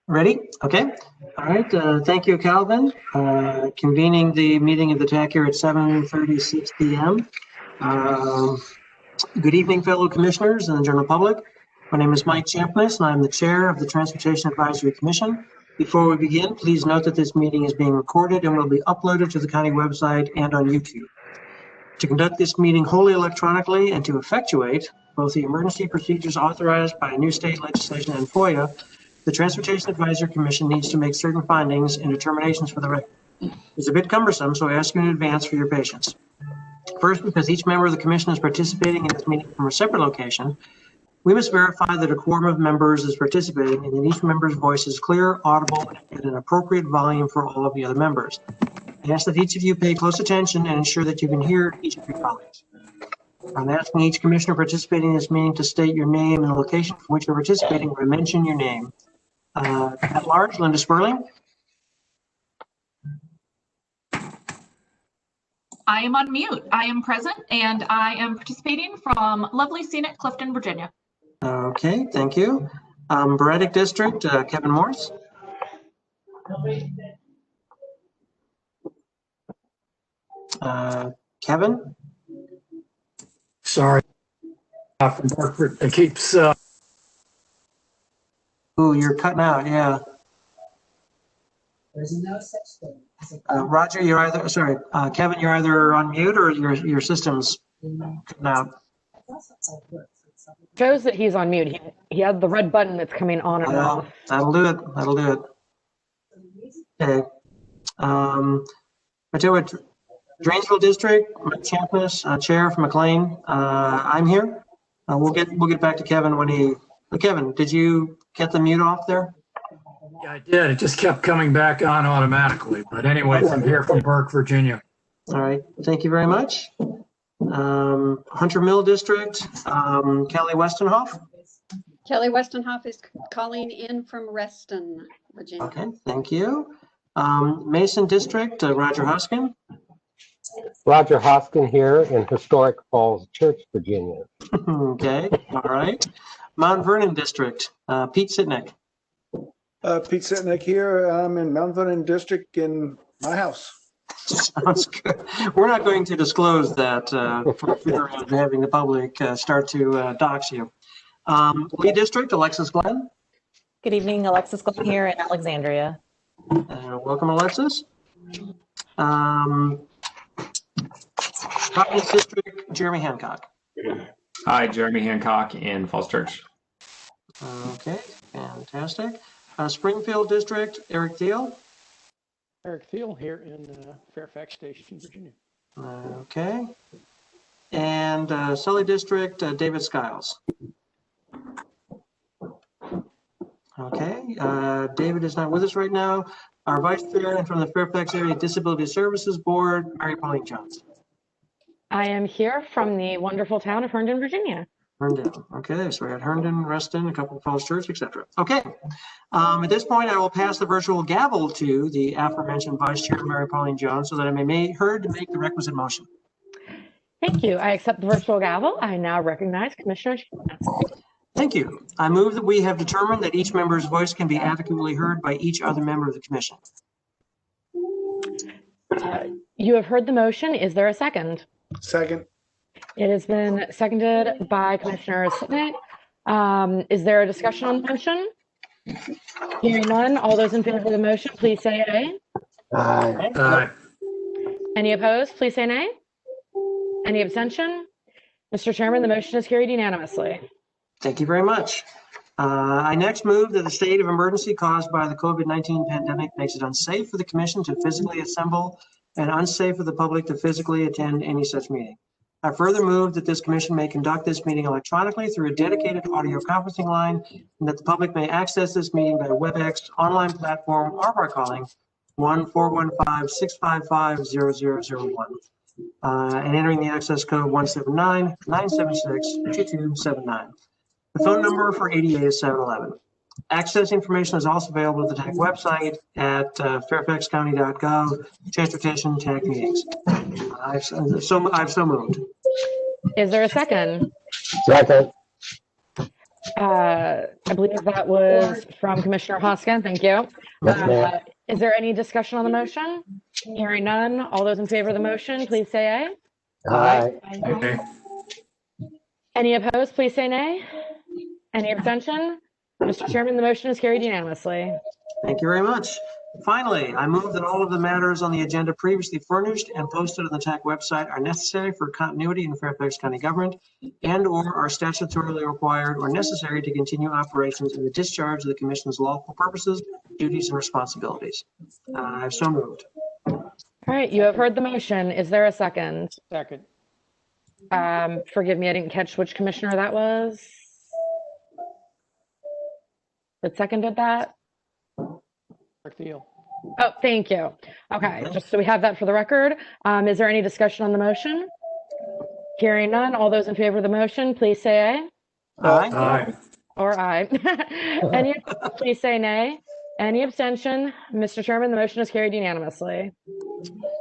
Ready? Okay. All right. Thank you, Calvin. Convening the meeting of the TAC here at 7:36 p.m. Good evening, fellow commissioners and the general public. My name is Mike Champness, and I'm the chair of the Transportation Advisory Commission. Before we begin, please note that this meeting is being recorded and will be uploaded to the county website and on YouTube. To conduct this meeting wholly electronically and to effectuate both the emergency procedures authorized by new state legislation and FOIA, the Transportation Advisory Commission needs to make certain findings and determinations for the record. It's a bit cumbersome, so I ask you in advance for your patience. First, because each member of the commission is participating in this meeting from a separate location, we must verify that a quorum of members is participating and that each member's voice is clear, audible, and at an appropriate volume for all of the other members. I ask that each of you pay close attention and ensure that you can hear each of your colleagues. I'm asking each commissioner participating in this meeting to state your name and the location from which you're participating or mention your name. At large, Linda Sperling. I am on mute. I am present and I am participating from lovely scenic Clifton, Virginia. Okay, thank you. Beretic District, Kevin Morse. Kevin? Sorry. It keeps... Ooh, you're cutting out, yeah. There's no such thing. Roger, you're either, sorry, Kevin, you're either on mute or your system's cutting out. Shows that he's on mute. He has the red button that's coming on and off. That'll do it. That'll do it. Okay. Drainesville District, Mike Champness, Chair for McLean. I'm here. We'll get back to Kevin when he. Kevin, did you get the mute off there? Yeah, I did. It just kept coming back on automatically. But anyways, I'm here from Burke, Virginia. All right. Thank you very much. Hunter Mill District, Kelly Westenhoff. Kelly Westenhoff is calling in from Reston, Virginia. Okay, thank you. Mason District, Roger Hoskin. Roger Hoskin here in historic Falls Church, Virginia. Okay, all right. Mount Vernon District, Pete Sitnick. Pete Sitnick here. I'm in Mount Vernon District in my house. Sounds good. We're not going to disclose that for fear of having the public start to dox you. Lee District, Alexis Glenn. Good evening, Alexis Glenn here in Alexandria. Welcome, Alexis. Providence District, Jeremy Hancock. Hi, Jeremy Hancock in Falls Church. Okay, fantastic. Springfield District, Eric Thiel. Eric Thiel here in Fairfax Station, Virginia. Okay. And Sully District, David Skiles. Okay, David is not with us right now. Our Vice Chair and from the Fairfax Area Disability Services Board, Mary Pauline Johnson. I am here from the wonderful town of Herndon, Virginia. Herndon. Okay, so we had Herndon, Reston, a couple of Falls Church, etc. Okay. At this point, I will pass the virtual gavel to the aforementioned Vice Chair, Mary Pauline Jones, so that I may be heard to make the requisite motion. Thank you. I accept the virtual gavel. I now recognize Commissioner Champness. Thank you. I move that we have determined that each member's voice can be adequately heard by each other member of the commission. You have heard the motion. Is there a second? Second. It has been seconded by Commissioner Sitnick. Is there a discussion on the motion? Hearing none, all those in favor of the motion, please say aye. Aye. Aye. Any opposed, please say nay. Any abstention? Mr. Chairman, the motion is carried unanimously. Thank you very much. I next move that the state of emergency caused by the COVID-19 pandemic makes it unsafe for the commission to physically assemble and unsafe for the public to physically attend any such meeting. I further move that this commission may conduct this meeting electronically through a dedicated audio conferencing line and that the public may access this meeting by WebEx online platform or by calling 1-415-655-0001 and entering the access code 179-976-2279. The phone number for ADA is 711. Access information is also available at the TAC website at fairfaxcounty.gov, transportation TAC meetings. I've so moved. Is there a second? Second. I I believe that was from Commissioner Hoskin. Thank you. Yes, ma'am. Is there any discussion on the motion? Hearing none. All those in favor of the motion, please say aye. Aye. Okay. Any opposed, please say nay. Any abstention? Mr. Chairman, the motion is carried unanimously. Thank you very much. Finally, I move that all of the matters on the agenda previously furnished and posted on the TAC website are necessary for continuity in Fairfax County government and/or are statutorily required or necessary to continue operations in the discharge of the Commission's lawful purposes, duties, and responsibilities. I've so moved. All right, you have heard the motion. Is there a second? Second. Forgive me, I didn't catch which commissioner that was. That seconded that? Mark Thiel. Oh, thank you. Okay, just so we have that for the record. Is there any discussion on the motion? Hearing none, all those in favor of the motion, please say aye. Aye. Aye. Or aye. Any, please say nay. Any abstention? Mr. Chairman, the motion is carried unanimously.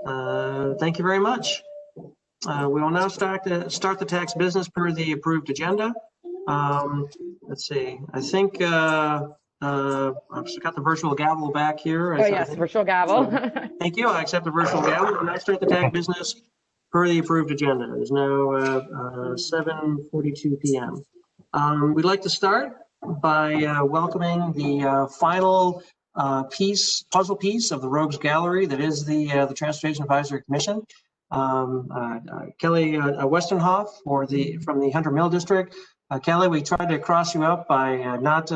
Thank you very much. We will now start the tax business per the approved agenda. Let's see, I think I've just got the virtual gavel back here. Oh, yes, virtual gavel. Thank you. I accept the virtual gavel. We'll now start the tax business per the approved agenda. It is now 7:42 p.m. We'd like to start by welcoming the final puzzle piece of the Rogues Gallery that is the Transportation Advisory Commission. Kelly Westenhoff from the Hunter Mill District. Kelly, we tried to cross you up by not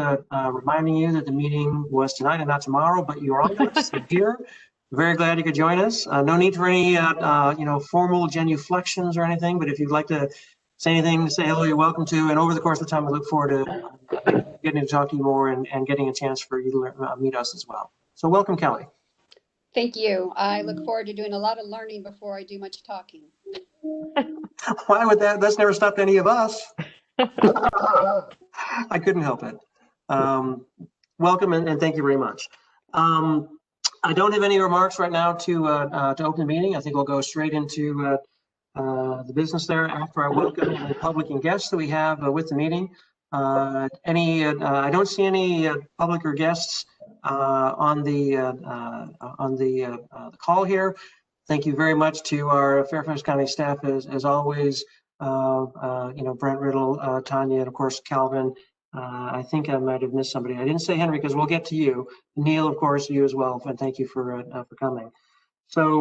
reminding you that the meeting was tonight and not tomorrow, but you're on this here. Very glad you could join us. No need for any formal genuflections or anything, but if you'd like to say anything, say hello, you're welcome to. And over the course of the time, we look forward to getting to talk to you more and getting a chance for you to meet us as well. So welcome, Kelly. Thank you. I look forward to doing a lot of learning before I do much talking. Why would that? That's never stopped any of us. I couldn't help it. Welcome and thank you very much. I don't have any remarks right now to open the meeting. I think we'll go straight into the business there after I welcome the public and guests that we have with the meeting. I don't see any public or guests on the call here. Thank you very much to our Fairfax County staff as always. Brent Riddle, Tanya, and of course, Calvin. I think I might have missed somebody. I didn't say Henry because we'll get to you. Neil, of course, you as well. And thank you for coming. So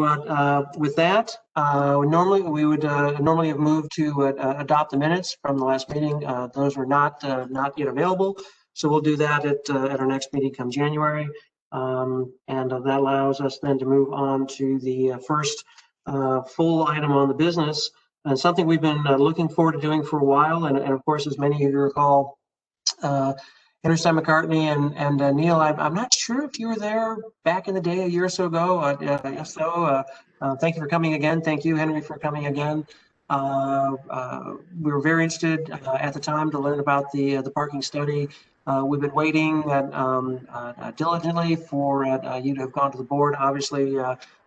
with that, normally we would normally have moved to adopt the minutes from the last meeting. Those were not yet available. So we'll do that at our next meeting come January. And that allows us then to move on to the first full item on the business. And something we've been looking forward to doing for a while. And of course, as many of you recall, Henry Stein McCartney and Neil, I'm not sure if you were there back in the day a year or so ago. Yes, so thank you for coming again. Thank you, Henry, for coming again. We were very interested at the time to learn about the parking study. We've been waiting diligently for you to have gone to the board. Obviously,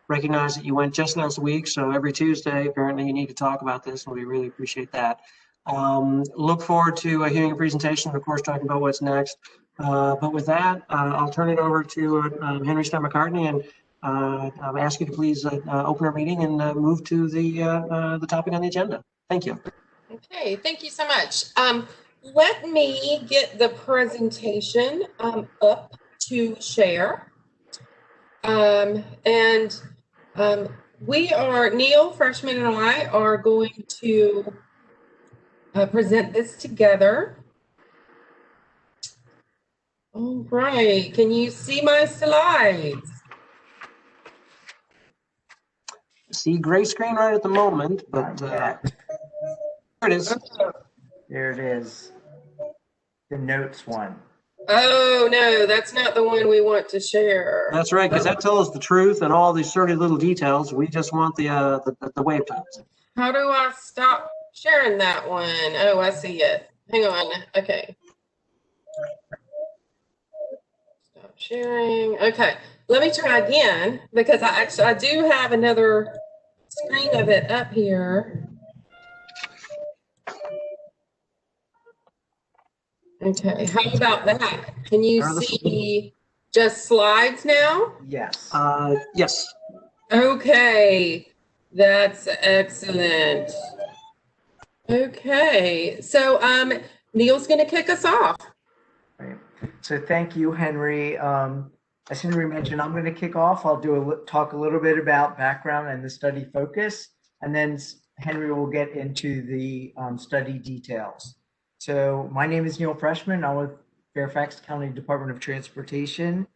recognize that you went just last week, so every Tuesday, apparently you need to talk about this, and we really appreciate that. Look forward to hearing a presentation, and of course, talking about what's next. But with that, I'll turn it over to Henry Stein McCartney, and I'll ask you to please open our meeting and move to the topic on the agenda. Thank you. Okay, thank you so much. Let me get the presentation up to share. Neil Freshman and I are going to present this together. All right, can you see my slides? See gray screen right at the moment, but there it is. There it is. The notes one. Oh, no, that's not the one we want to share. That's right, because that tells us the truth and all these dirty little details. We just want the wave times. How do I stop sharing that one? Oh, I see it. Hang on. Okay. Stop sharing. Okay. Let me try again because I do have another screen of it up here. Okay, how about that? Can you Are the- see just slides now? Yes. Yes. Okay, that's excellent. Okay, so Neil's gonna kick us off. Right. So thank you, Henry. As Henry mentioned, I'm going to kick off. I'll talk a little bit about background and the study focus, and then Henry will get into the study details. So my name is Neil Freshman. I'm with Fairfax County Department of Transportation,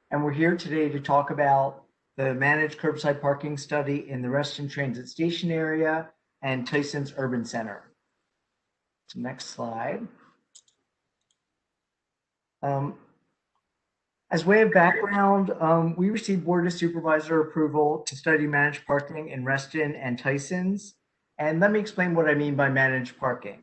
and we're here today to talk about the managed curbside parking study in the Reston Transit Station area and Tyson's Urban Center. So next slide. As way of background, we received Board of Supervisor approval to study managed parking in Reston and Tyson's. And let me explain what I mean by managed parking.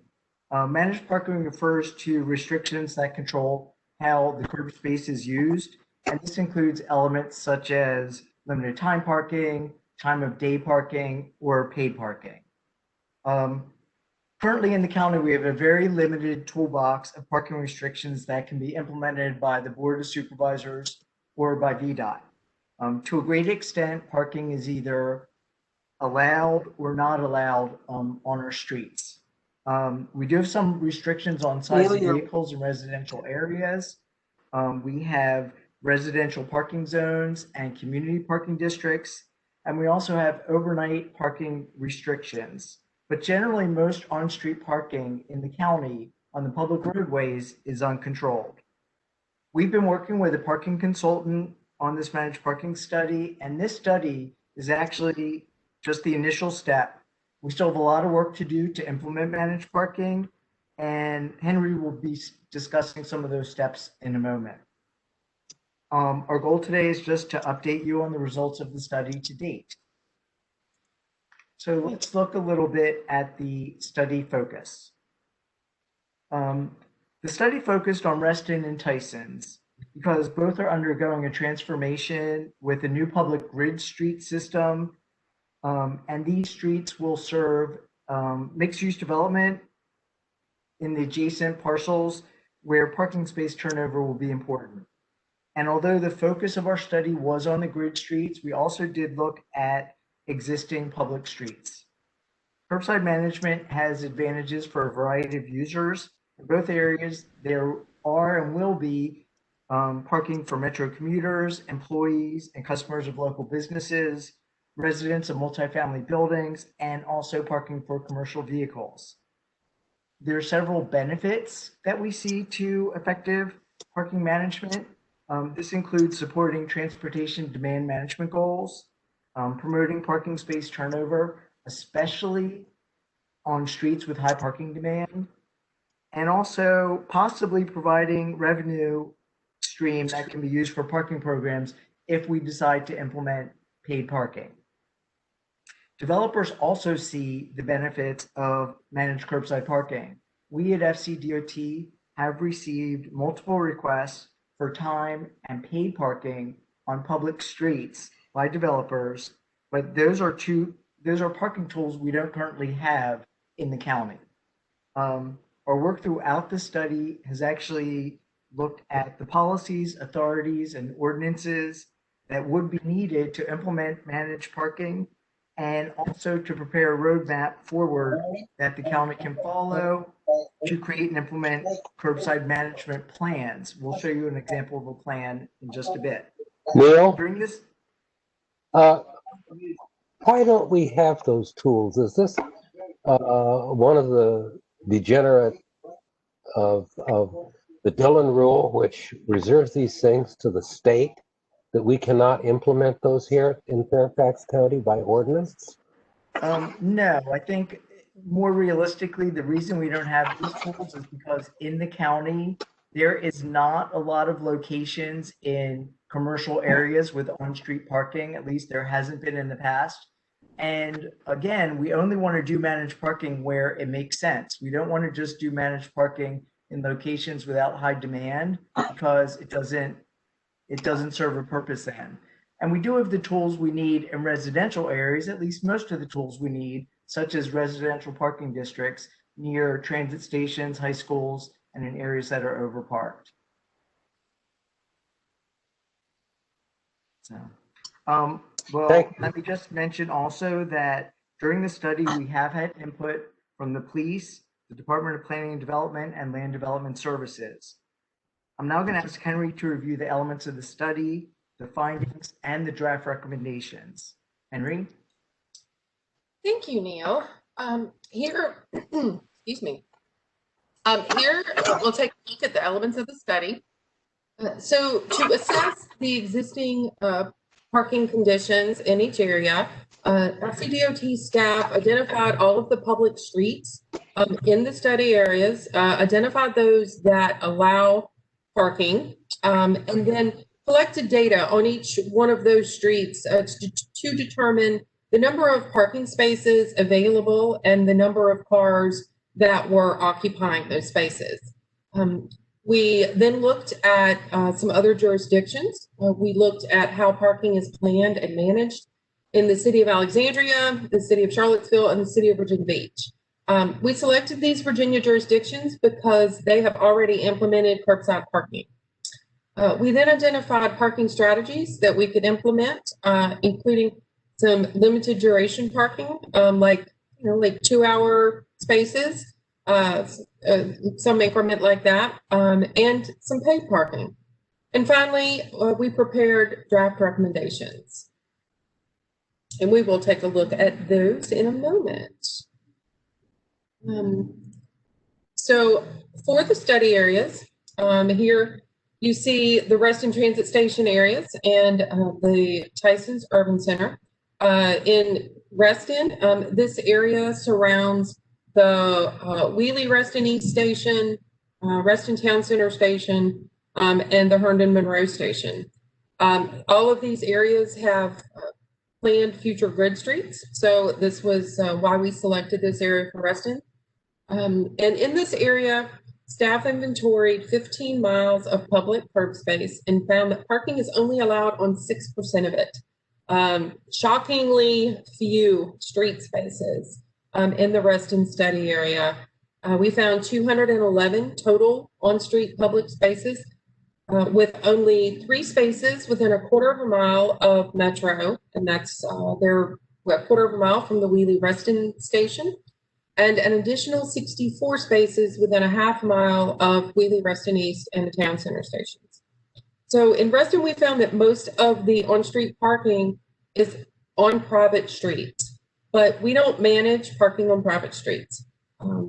Managed parking refers to restrictions that control how the curb space is used. And this includes elements such as limited time parking, time of day parking, or paid parking. Currently in the county, we have a very limited toolbox of parking restrictions that can be implemented by the Board of Supervisors or by VDOT. To a great extent, parking is either allowed or not allowed on our streets. We do have some restrictions on size of vehicles in residential areas. We have residential parking zones and community parking districts, and we also have overnight parking restrictions. But generally, most on-street parking in the county on the public roadways is uncontrolled. We've been working with a parking consultant on this managed parking study, and this study is actually just the initial step. We still have a lot of work to do to implement managed parking, and Henry will be discussing some of those steps in a moment. Our goal today is just to update you on the results of the study to date. So let's look a little bit at the study focus. The study focused on Reston and Tyson's because both are undergoing a transformation with a new public grid street system. And these streets will serve mixed-use development in the adjacent parcels where parking space turnover will be important. And although the focus of our study was on the grid streets, we also did look at existing public streets. Curbside management has advantages for a variety of users. In both areas, there are and will be parking for metro commuters, employees, and customers of local businesses, residents of multifamily buildings, and also parking for commercial vehicles. There are several benefits that we see to effective parking management. This includes supporting transportation demand management goals, promoting parking space turnover, especially on streets with high parking demand, and also possibly providing revenue stream that can be used for parking programs if we decide to implement paid parking. Developers also see the benefits of managed curbside parking. We at FCDOT have received multiple requests for time and paid parking on public streets by developers, but those are parking tools we don't currently have in the county. Our work throughout the study has actually looked at the policies, authorities, and ordinances that would be needed to implement managed parking, and also to prepare a roadmap forward that the county can follow to create and implement curbside management plans. We'll show you an example of a plan in just a bit. Neil, During this, why don't we have those tools? Is this one of the degenerate of the Dillon rule, which reserves these things to the state, that we cannot implement those here in Fairfax County by ordinance? No, I think more realistically, the reason we don't have these tools is because in the county, there is not a lot of locations in commercial areas with on-street parking. At least there hasn't been in the past. And again, we only want to do managed parking where it makes sense. We don't want to just do managed parking in locations without high demand because it doesn't serve a purpose then. And we do have the tools we need in residential areas, at least most of the tools we need, such as residential parking districts near transit stations, high schools, and in areas that are overparked. So, well, let me just mention also that during the study, we have had input from the police, the Department of Planning and Development, and Land Development Services. I'm now going to ask Henry to review the elements of the study, the findings, and the draft recommendations. Henry? Thank you, Neil. Here, excuse me. Here, we'll take a look at the elements of the study. So to assess the existing parking conditions in each area, FCDOT staff identified all of the public streets in the study areas, identified those that allow parking, and then collected data on each one of those streets to determine the number of parking spaces available and the number of cars that were occupying those spaces. We then looked at some other jurisdictions. We looked at how parking is planned and managed in the city of Alexandria, the city of Charlottesville, and the city of Virginia Beach. We selected these Virginia jurisdictions because they have already implemented curbside parking. We then identified parking strategies that we could implement, including some limited duration parking, like 2-hour spaces, some increment like that, and some paid parking. And finally, we prepared draft recommendations. And we will take a look at those in a moment. So for the study areas, here you see the Reston Transit Station areas and the Tyson's Urban Center. In Reston, this area surrounds the Wheelie-Reston East Station, Reston Town Center Station, and the Herndon Monroe Station. All of these areas have planned future grid streets. So this was why we selected this area for Reston. And in this area, staff inventoried 15 miles of public curb space and found that parking is only allowed on 6% of it. Shockingly few street spaces in the Reston study area. We found 211 total on-street public spaces with only 3 spaces within a quarter of a mile of Metro, and that's they're a quarter of a mile from the Wheelie-Reston station, and an additional 64 spaces within a half mile of Wheelie-Reston East and the Town Center stations. So in Reston, we found that most of the on-street parking is on private streets, but we don't manage parking on private streets.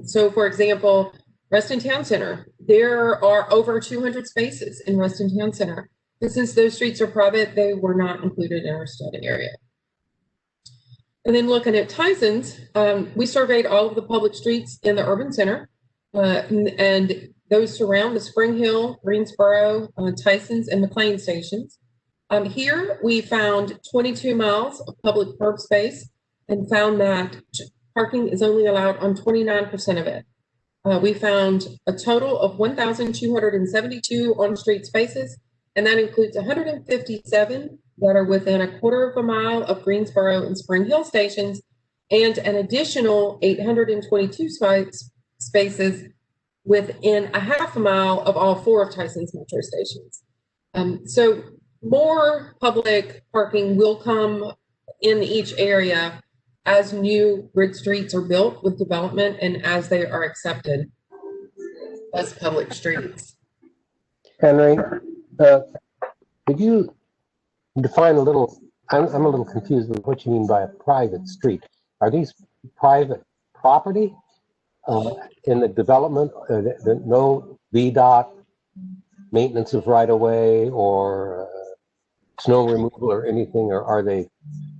So for example, Reston Town Center, there are over 200 spaces in Reston Town Center. But since those streets are private, they were not included in our study area. And then looking at Tyson's, we surveyed all of the public streets in the urban center, and those surround the Spring Hill, Greensboro, Tyson's, and McLean stations. Here we found 22 miles of public curb space and found that parking is only allowed on 29% of it. We found a total of 1,272 on-street spaces, and that includes 157 that are within a quarter of a mile of Greensboro and Spring Hill stations, and an additional 822 spaces within a half a mile of all 4 of Tyson's metro stations. So more public parking will come in each area as new grid streets are built with development and as they are accepted as public streets. Henry, could you define a little, I'm a little confused with what you mean by a private street. Are these private property in the development, no VDOT maintenance of right-of-way or snow removal or anything, or are they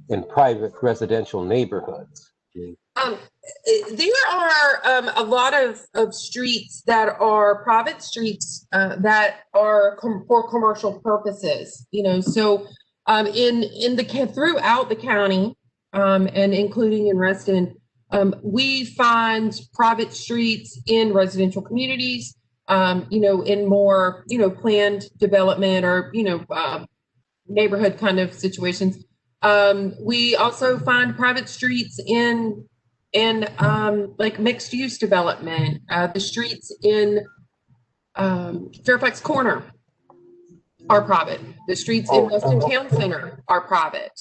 in private residential neighborhoods? There are a lot of streets that are private streets that are for commercial purposes. So throughout the county and including in Reston, we find private streets in residential communities. In more planned development or neighborhood kind of situations. We also find private streets in like mixed use development. The streets in Fairfax Corner are private. The streets in Weston Town Center are private.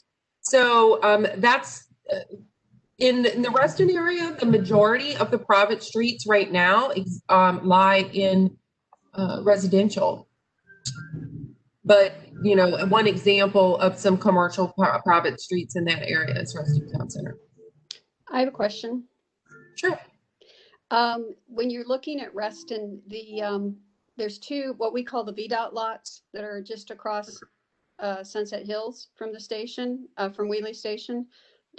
So that's in the Reston area, the majority of the private streets right now lie in residential. But, you know, one example of some commercial private streets in that area is Reston Town Center. I have a question. Sure. When you're looking at Reston, there's two, what we call the VDOT lots that are just across Sunset Hills from the station, from Wheelie Station.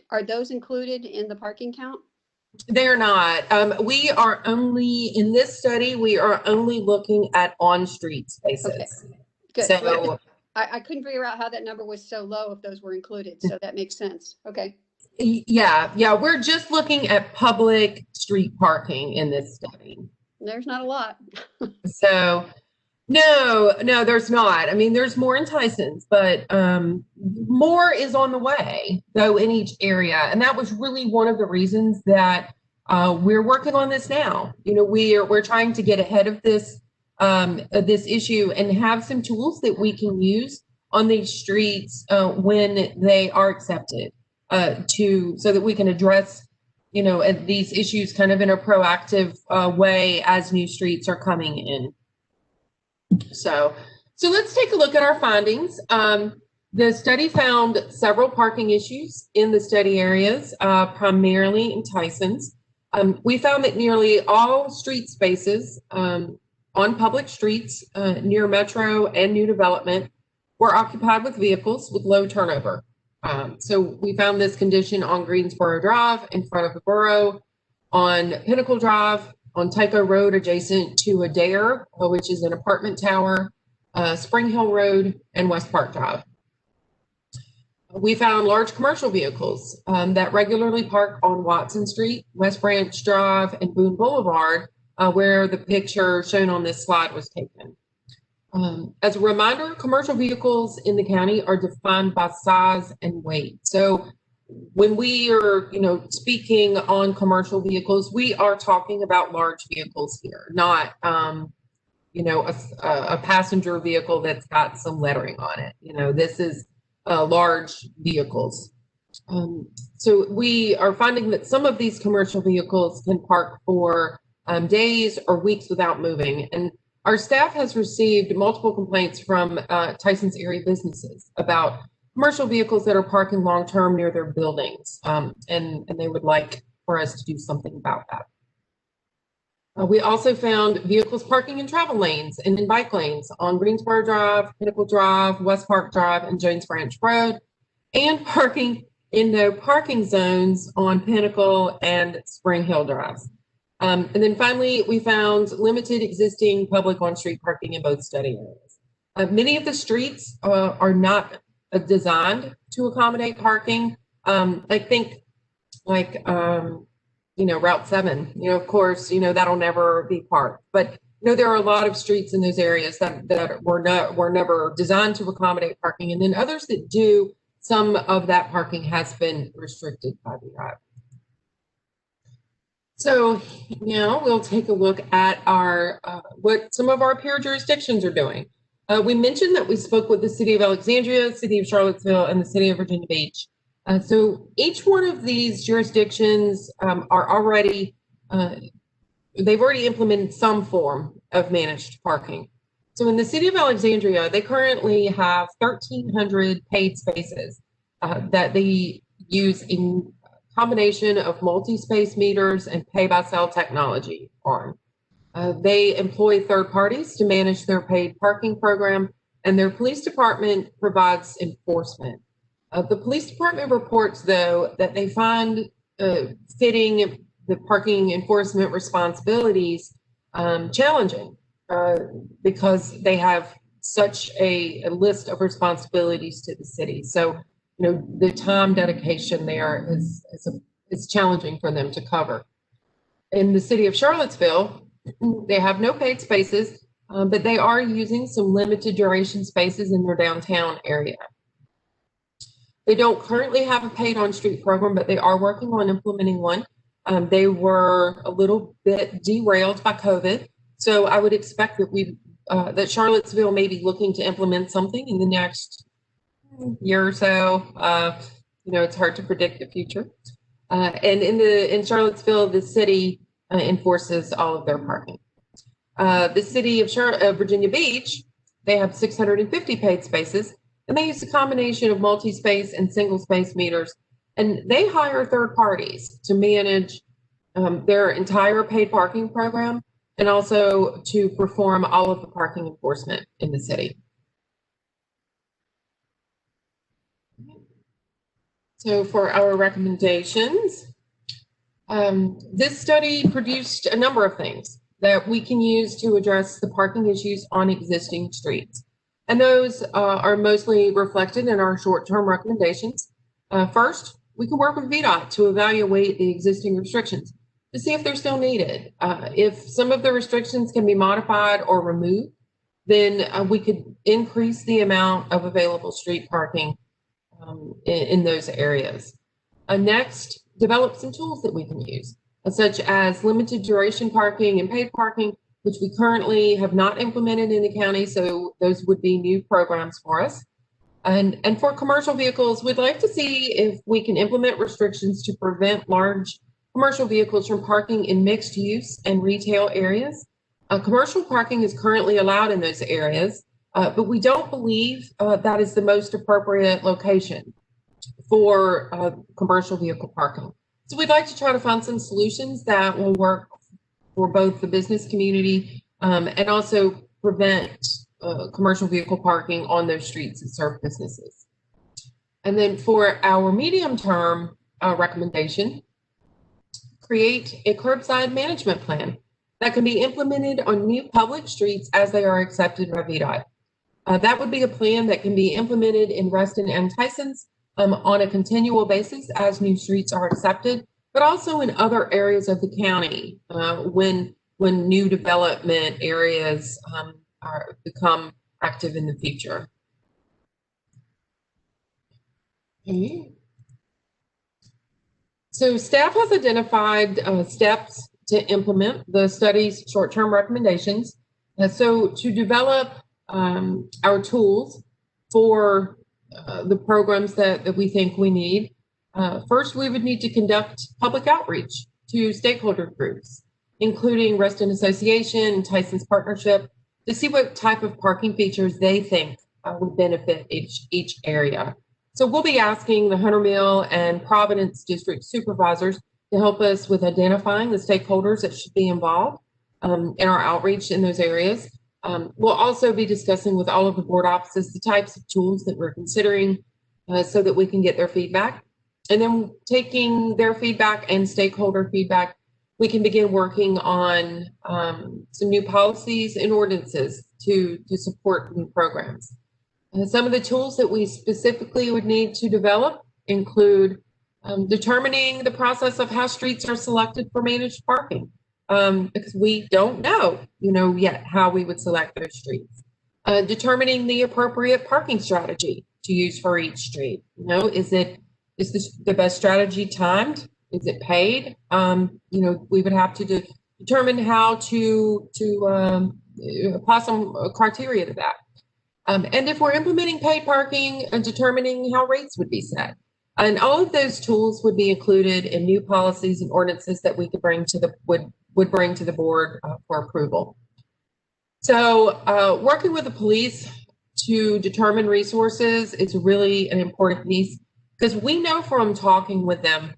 Are those included in the parking count? They're not. We are only, in this study, we are only looking at on-street spaces. Okay. Good. So I couldn't figure out how that number was so low if those were included. So that makes sense. Okay. yeah, we're just looking at public street parking in this study. There's not a lot. So no, there's not. I mean, there's more in Tyson's, but more is on the way, though, in each area. And that was really one of the reasons that we're working on this now. You know, we're trying to get ahead of this issue and have some tools that we can use on these streets when they are accepted so that we can address, you know, these issues kind of in a proactive way as new streets are coming in. So let's take a look at our findings. The study found several parking issues in the study areas, primarily in Tyson's. We found that nearly all street spaces on public streets near Metro and new development were occupied with vehicles with low turnover. So we found this condition on Greensboro Drive in front of the borough, on Pinnacle Drive, on Tyco Road adjacent to Adair, which is an apartment tower, Spring Hill Road, and West Park Drive. We found large commercial vehicles that regularly park on Watson Street, West Branch Drive, and Boone Boulevard, where the picture shown on this slide was taken. As a reminder, commercial vehicles in the county are defined by size and weight. So when we are, you know, speaking on commercial vehicles, we are talking about large vehicles here, not, you know, a passenger vehicle that's got some lettering on it. You know, this is large vehicles. So we are finding that some of these commercial vehicles can park for days or weeks without moving. And our staff has received multiple complaints from Tyson's area businesses about commercial vehicles that are parking long-term near their buildings, and they would like for us to do something about that. We also found vehicles parking in travel lanes and in bike lanes on Greensboro Drive, Pinnacle Drive, West Park Drive, and Jones Branch Road, and parking in no parking zones on Pinnacle and Spring Hill Drives. And then finally, we found limited existing public on-street parking in both study areas. Many of the streets are not designed to accommodate parking. I think like, you know, Route 7, you know, of course, you know, that'll never be parked. But, you know, there are a lot of streets in those areas that were never designed to accommodate parking. And then others that do, some of that parking has been restricted by the drive. So now we'll take a look at our what some of our peer jurisdictions are doing. We mentioned that we spoke with the City of Alexandria, City of Charlottesville, and the City of Virginia Beach. So each one of these jurisdictions are already, they've already implemented some form of managed parking. So in the City of Alexandria, they currently have 1,300 paid spaces that they use in combination of multi-space meters and pay-by-cell technology on. They employ third parties to manage their paid parking program, and their police department provides enforcement. The police department reports, though, that they find fitting the parking enforcement responsibilities challenging because they have such a list of responsibilities to the city. So, you know, the time dedication there is challenging for them to cover. In the City of Charlottesville, they have no paid spaces, but they are using some limited duration spaces in their downtown area. They don't currently have a paid on-street program, but they are working on implementing one. They were a little bit derailed by COVID, So I would expect that that Charlottesville may be looking to implement something in the next year or so. It's hard to predict the future. And in Charlottesville, the city enforces all of their parking. The city of Virginia Beach, they have 650 paid spaces, and they use a combination of multi-space and single-space meters. And they hire third parties to manage their entire paid parking program and also to perform all of the parking enforcement in the city. So for our recommendations, this study produced a number of things that we can use to address the parking issues on existing streets. And those are mostly reflected in our short-term recommendations. First, we can work with VDOT to evaluate the existing restrictions to see if they're still needed. If some of the restrictions can be modified or removed, then we could increase the amount of available street parking in those areas. Next, develop some tools that we can use, such as limited duration parking and paid parking, which we currently have not implemented in the county, so those would be new programs for us. And for commercial vehicles, we'd like to see if we can implement restrictions to prevent large commercial vehicles from parking in mixed use and retail areas. Commercial parking is currently allowed in those areas, but we don't believe that is the most appropriate location for commercial vehicle parking. So we'd like to try to find some solutions that will work for both the business community and also prevent commercial vehicle parking on those streets that serve businesses. And then for our medium-term recommendation, create a curbside management plan that can be implemented on new public streets as they are accepted by VDOT. That would be a plan that can be implemented in Reston and Tysons on a continual basis as new streets are accepted, but also in other areas of the county when new development areas become active in the future. Okay. So staff has identified steps to implement the study's short-term recommendations. So to develop our tools for the programs that we think we need, first we would need to conduct public outreach to stakeholder groups, including Reston Association and Tyson's Partnership, to see what type of parking features they think would benefit each area. So we'll be asking the Hunter Mill and Providence district supervisors to help us with identifying the stakeholders that should be involved in our outreach in those areas. We'll also be discussing with all of the board offices the types of tools that we're considering so that we can get their feedback. And then taking their feedback and stakeholder feedback, we can begin working on some new policies and ordinances to support new programs. And some of the tools that we specifically would need to develop include determining the process of how streets are selected for managed parking, because we don't know, yet how we would select those streets. Determining the appropriate parking strategy to use for each street. Is this the best strategy timed? Is it paid? We would have to determine how to apply some criteria to that. And if we're implementing paid parking, determining how rates would be set. And all of those tools would be included in new policies and ordinances that we could bring to the would bring to the board for approval. So working with the police to determine resources is really an important piece, because we know from talking with them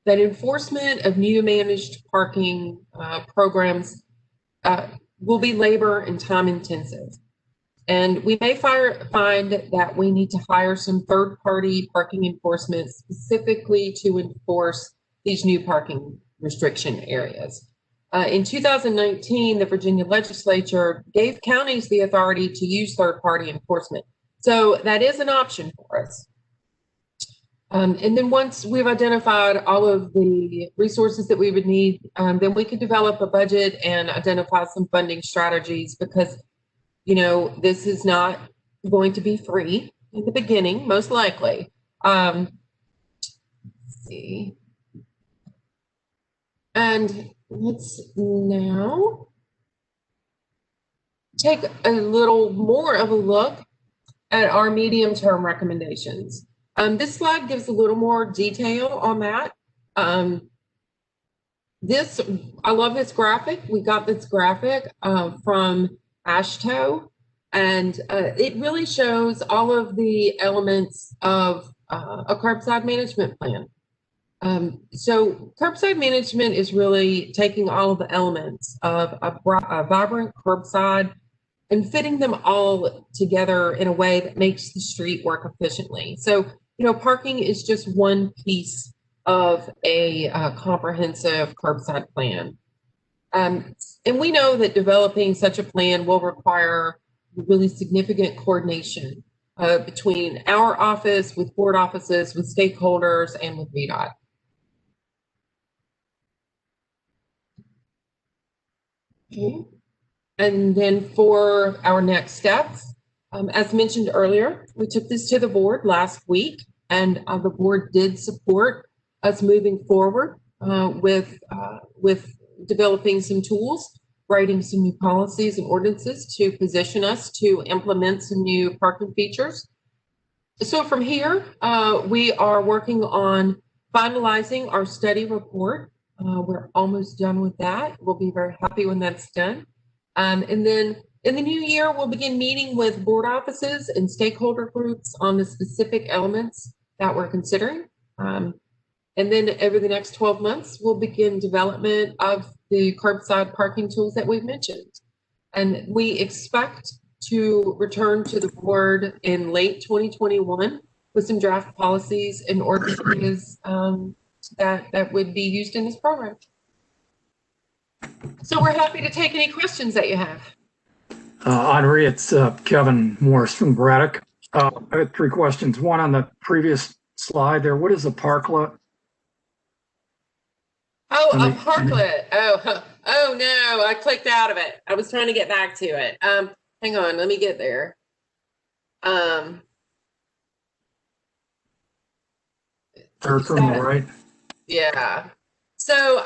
that enforcement of new managed parking programs will be labor and time intensive. And we may find that we need to hire some third-party parking enforcement specifically to enforce these new parking restriction areas. In 2019, the Virginia legislature gave counties the authority to use third-party enforcement. So that is an option for us. And then once we've identified all of the resources that we would need, then we could develop a budget and identify some funding strategies, because this is not going to be free in the beginning, most likely. Let's see. And let's now take a little more of a look at our medium-term recommendations. This slide gives a little more detail on that. I love this graphic. We got this graphic from AASHTO, and it really shows all of the elements of a curbside management plan. So curbside management is really taking all of the elements of a vibrant curbside and fitting them all together in a way that makes the street work efficiently. So, parking is just one piece of a comprehensive curbside plan. And we know that developing such a plan will require really significant coordination between our office, with board offices, with stakeholders, and with VDOT. Okay. And then for our next steps, as mentioned earlier, we took this to the board last week, and the board did support us moving forward with developing some tools, writing some new policies and ordinances to position us to implement some new parking features. So from here, we are working on finalizing our study report. We're almost done with that. We'll be very happy when that's done. And then in the new year, we'll begin meeting with board offices and stakeholder groups on the specific elements that we're considering. And then over the next 12 months, we'll begin development of the curbside parking tools that we've mentioned. And we expect to return to the board in late 2021 with some draft policies and ordinances that would be used in this program. So we're happy to take any questions that you have. Henri, it's Kevin Morris from Braddock. I had 3 questions. One on the previous slide there. What is a parklet? Oh, a parklet. Oh no, I clicked out of it. I was trying to get back to it. Hang on, let me get there. Third from the right. Yeah. So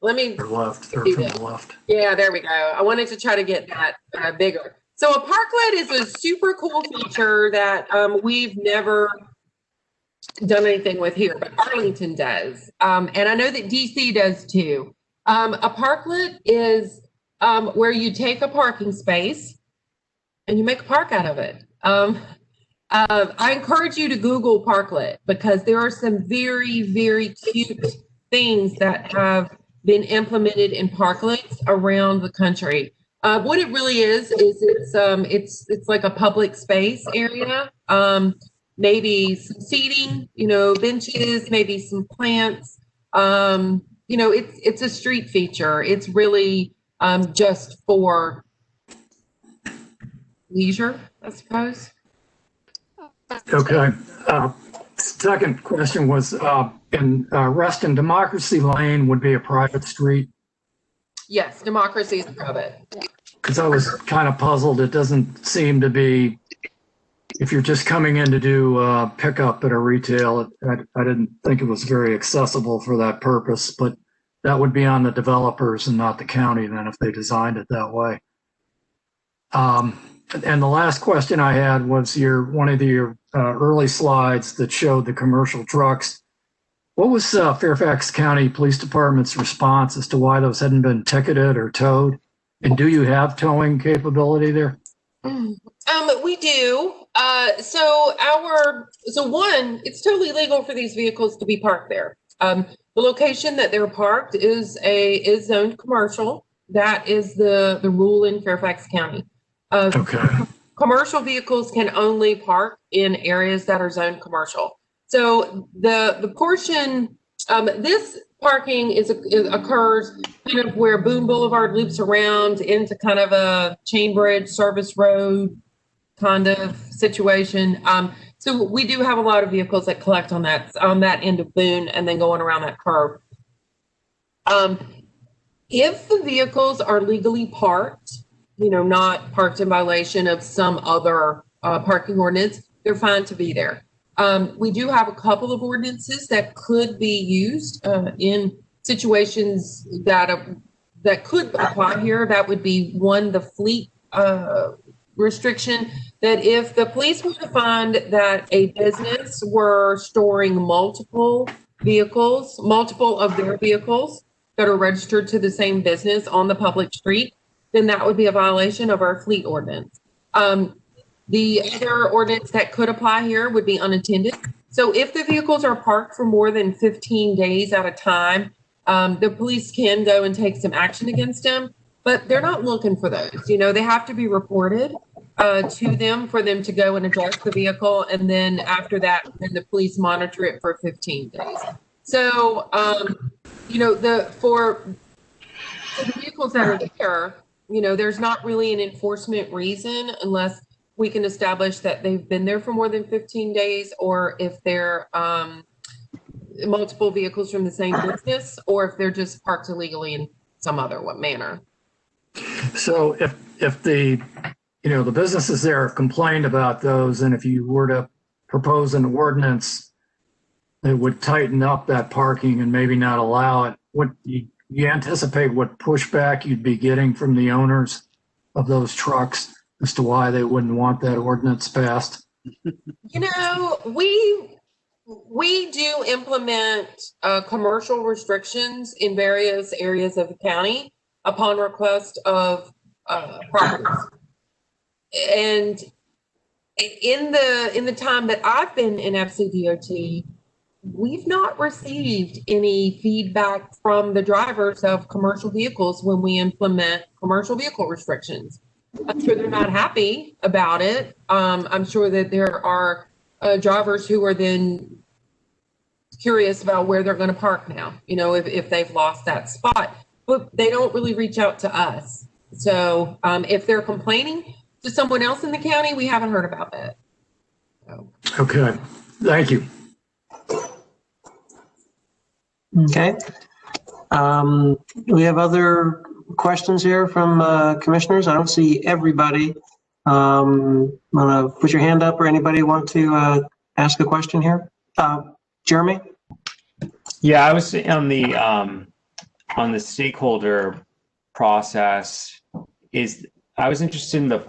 let me. Left. Third from the left. Yeah, there we go. I wanted to try to get that bigger. So a parklet is a super cool feature that we've never done anything with here, but Arlington does. And I know that DC does too. A parklet is where you take a parking space and you make a park out of it. I encourage you to Google parklet because there are some very, very cute things that have been implemented in parklets around the country. What it really is it's like a public space area. Maybe some seating, benches, maybe some plants. It's a street feature. It's really just for leisure, I suppose. Okay. Second question was in Reston, Democracy Lane would be a private street? Yes, Democracy is private. Because I was kind of puzzled. It doesn't seem to be, if you're just coming in to do pickup at a retail, I didn't think it was very accessible for that purpose, but that would be on the developers and not the county then if they designed it that way. And the last question I had was one of your early slides that showed the commercial trucks. What was Fairfax County Police Department's response as to why those hadn't been ticketed or towed? And do you have towing capability there? We do. So one, it's totally legal for these vehicles to be parked there. The location that they're parked is zoned commercial. That is the rule in Fairfax County. Okay. Commercial vehicles can only park in areas that are zoned commercial. So the portion, this parking occurs kind of where Boone Boulevard loops around into kind of a Chain Bridge service road kind of situation. So we do have a lot of vehicles that collect on that end of Boone and then going around that curve. If the vehicles are legally parked, not parked in violation of some other parking ordinance, they're fine to be there. We do have a couple of ordinances that could be used in situations that could apply here. That would be one, the fleet restriction that if the police were to find that a business were storing multiple of their vehicles that are registered to the same business on the public street, then that would be a violation of our fleet ordinance. The other ordinance that could apply here would be unattended. So if the vehicles are parked for more than 15 days at a time, the police can go and take some action against them, but they're not looking for those. You know, they have to be reported to them for them to go and address the vehicle. And then after that, then the police monitor it for 15 days. So, you know, for the vehicles that are there, you know, there's not really an enforcement reason unless we can establish that they've been there for more than 15 days, or if they're multiple vehicles from the same business, or if they're just parked illegally in some other manner. So if the, you know, the businesses there have complained about those, and if you were to propose an ordinance that would tighten up that parking and maybe not allow it, what you anticipate what pushback you'd be getting from the owners of those trucks as to why they wouldn't want that ordinance passed? You know, we do implement commercial restrictions in various areas of the county upon request of properties. And in the time that I've been in FCDOT, we've not received any feedback from the drivers of commercial vehicles when we implement commercial vehicle restrictions. I'm sure they're not happy about it. I'm sure that there are drivers who are then curious about where they're going to park now, you know, if they've lost that spot, but they don't really reach out to us. So if they're complaining to someone else in the county, we haven't heard about that. So. Okay, thank you. Okay. We have other questions here from commissioners. I don't see everybody. Want to put your hand up, or anybody want to ask a question here? Jeremy? Yeah, I was on the stakeholder process. I was interested in the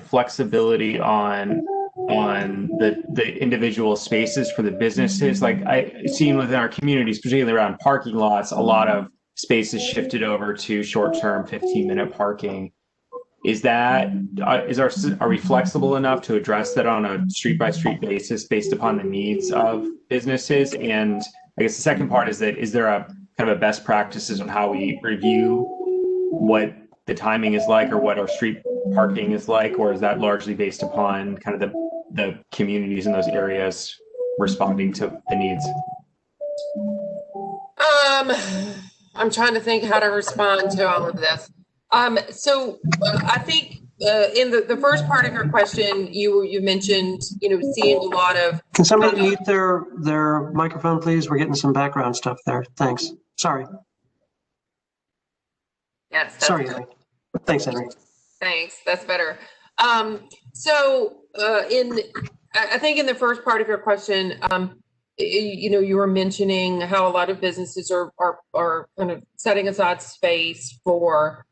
flexibility on the individual spaces for the businesses. Like I've seen within our communities, particularly around parking lots, a lot of spaces shifted over to short-term 15-minute parking. Are we flexible enough to address that on a street-by-street basis based upon the needs of businesses? And I guess the second part is that, is there a kind of a best practices on how we review what the timing is like, or what our street parking is like, or is that largely based upon kind of the communities in those areas responding to the needs? I'm trying to think how to respond to all of this. So I think in the first part of your question, you mentioned, you know, seeing a lot of. Can somebody mute their microphone, please? We're getting some background stuff there. Thanks. Sorry. Yes. Sorry, Henry. Thanks, Henry. Thanks. That's better. So I think in the first part of your question, you know, you were mentioning how a lot of businesses are kind of setting aside space for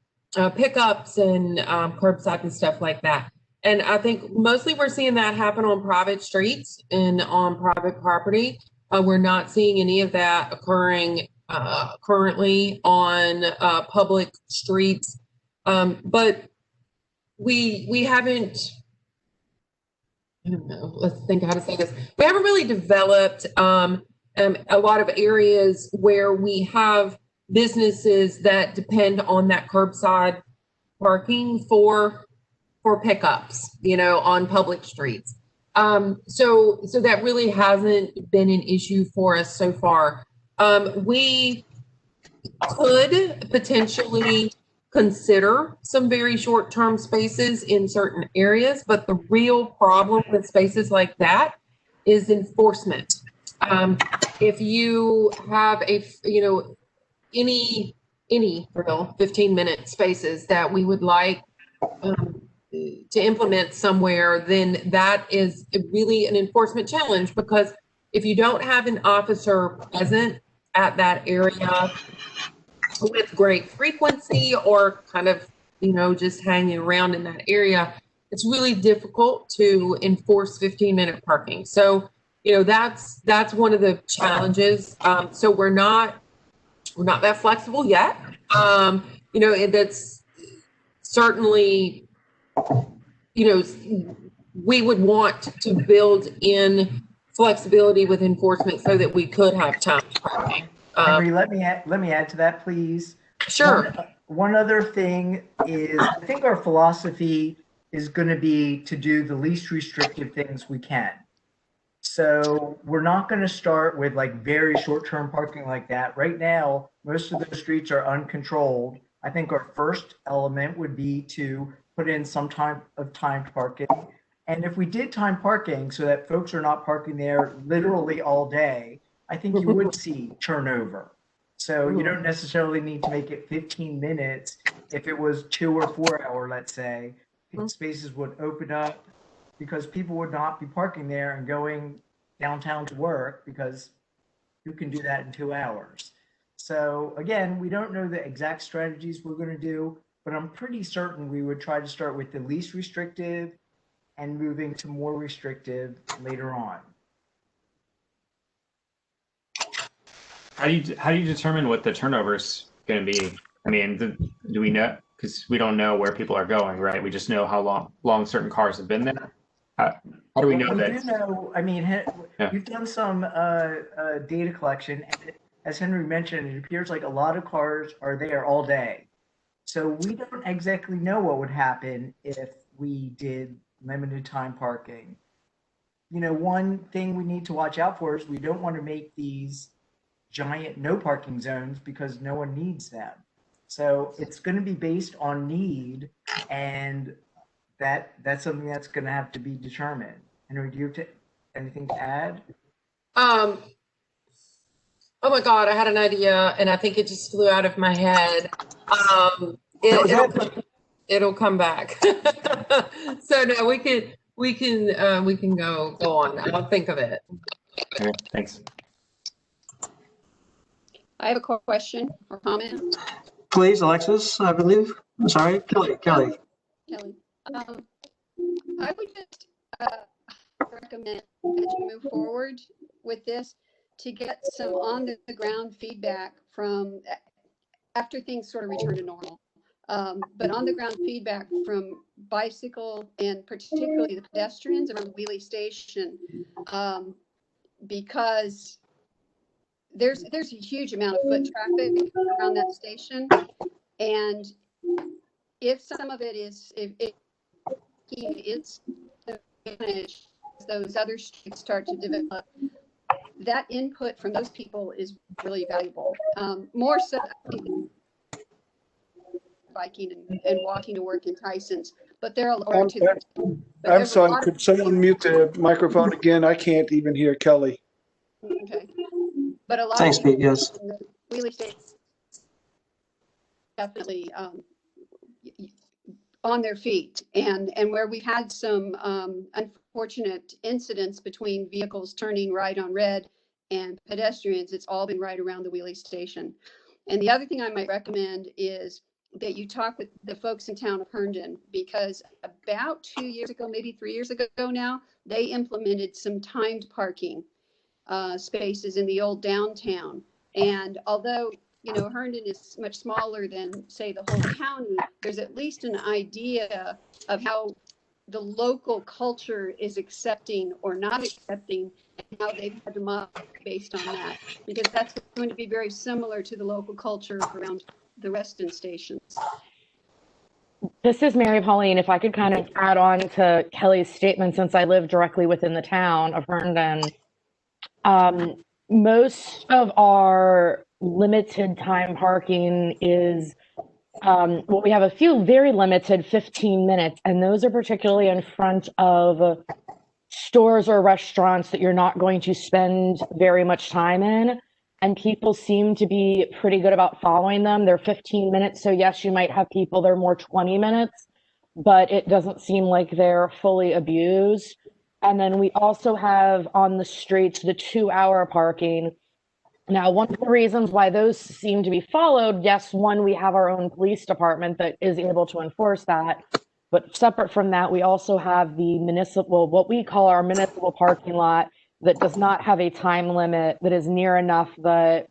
pickups and curbside and stuff like that. And I think mostly we're seeing that happen on private streets and on private property. We're not seeing any of that occurring currently on public streets. But we haven't, I don't know, let's think how to say this. We haven't really developed a lot of areas where we have businesses that depend on that curbside parking for pickups, you know, on public streets. So that really hasn't been an issue for us so far. We could potentially consider some very short-term spaces in certain areas, but the real problem with spaces like that is enforcement. If you have any real 15-minute spaces that we would like to implement somewhere, then that is really an enforcement challenge, because if you don't have an officer present at that area with great frequency, or kind of, just hanging around in that area, it's really difficult to enforce 15-minute parking. So, that's one of the challenges. So we're not that flexible yet. That's certainly, we would want to build in flexibility with enforcement so that we could have timed parking. Henry, let me add to that, please. Sure. One other thing is, I think our philosophy is going to be to do the least restrictive things we can. So we're not going to start with like very short-term parking like that. Right now, most of the streets are uncontrolled. I think our first element would be to put in some type of timed parking. And if we did time parking so that folks are not parking there literally all day, I think you would see turnover. So you don't necessarily need to make it 15 minutes. If it was 2 or 4 hour, let's say, spaces would open up because people would not be parking there and going downtown to work, because you can do that in 2 hours. So again, we don't know the exact strategies we're going to do, but I'm pretty certain we would try to start with the least restrictive and moving to more restrictive later on. How do you determine what the turnover's going to be? I mean, do we know? Because we don't know where people are going, right? We just know how long certain cars have been there. How do we know that? We do know. I mean, you've done some data collection. And as Henry mentioned, it appears like a lot of cars are there all day. So we don't exactly know what would happen if we did limited time parking. One thing we need to watch out for is we don't want to make these giant no parking zones because no one needs them. So it's going to be based on need, and that's something that's going to have to be determined. Henry, do you have anything to add? Oh my God, I had an idea and I think it just flew out of my head. It'll come back. So no, we can go on. I'll think of it. Okay, thanks. I have a question or comment. Please, Alexis, I believe. I'm sorry, Kelly. Kelly. I would just recommend as you move forward with this to get some on the ground feedback from after things sort of return to normal. But on the ground feedback from bicycle and particularly the pedestrians around Wheelie Station, because there's a huge amount of foot traffic around that station, and if some of it is it's those other streets start to develop, that input from those people is really valuable. More so biking and walking to work in Tyson's, but there are I'm sorry, could someone mute the microphone again? I can't even hear Kelly. Okay. But a lot Thanks, of people Pete, yes. in the Wheelie State definitely on their feet, and where we've had some unfortunate incidents between vehicles turning right on red and pedestrians, it's all been right around the Wheelie Station. And the other thing I might recommend is that you talk with the folks in town of Herndon, because about 2 years ago, maybe 3 years ago now, they implemented some timed parking spaces in the old downtown. And although, Herndon is much smaller than, say, the whole county, there's at least an idea of how the local culture is accepting or not accepting, and how they've had to modify based on that, because that's going to be very similar to the local culture around the Reston stations. This is Mary Pauline. If I could kind of add on to Kelly's statement, since I live directly within the town of Herndon, most of our limited time parking is, we have a few very limited 15 minutes, and those are particularly in front of stores or restaurants that you're not going to spend very much time in. And people seem to be pretty good about following them. They're 15 minutes. So yes, you might have people that are more 20 minutes, but it doesn't seem like they're fully abused. And then we also have on the streets the 2 hour parking. Now, one of the reasons why those seem to be followed, yes, one, we have our own police department that is able to enforce that. But separate from that, we also have the municipal, what we call our municipal parking lot that does not have a time limit, that is near enough that,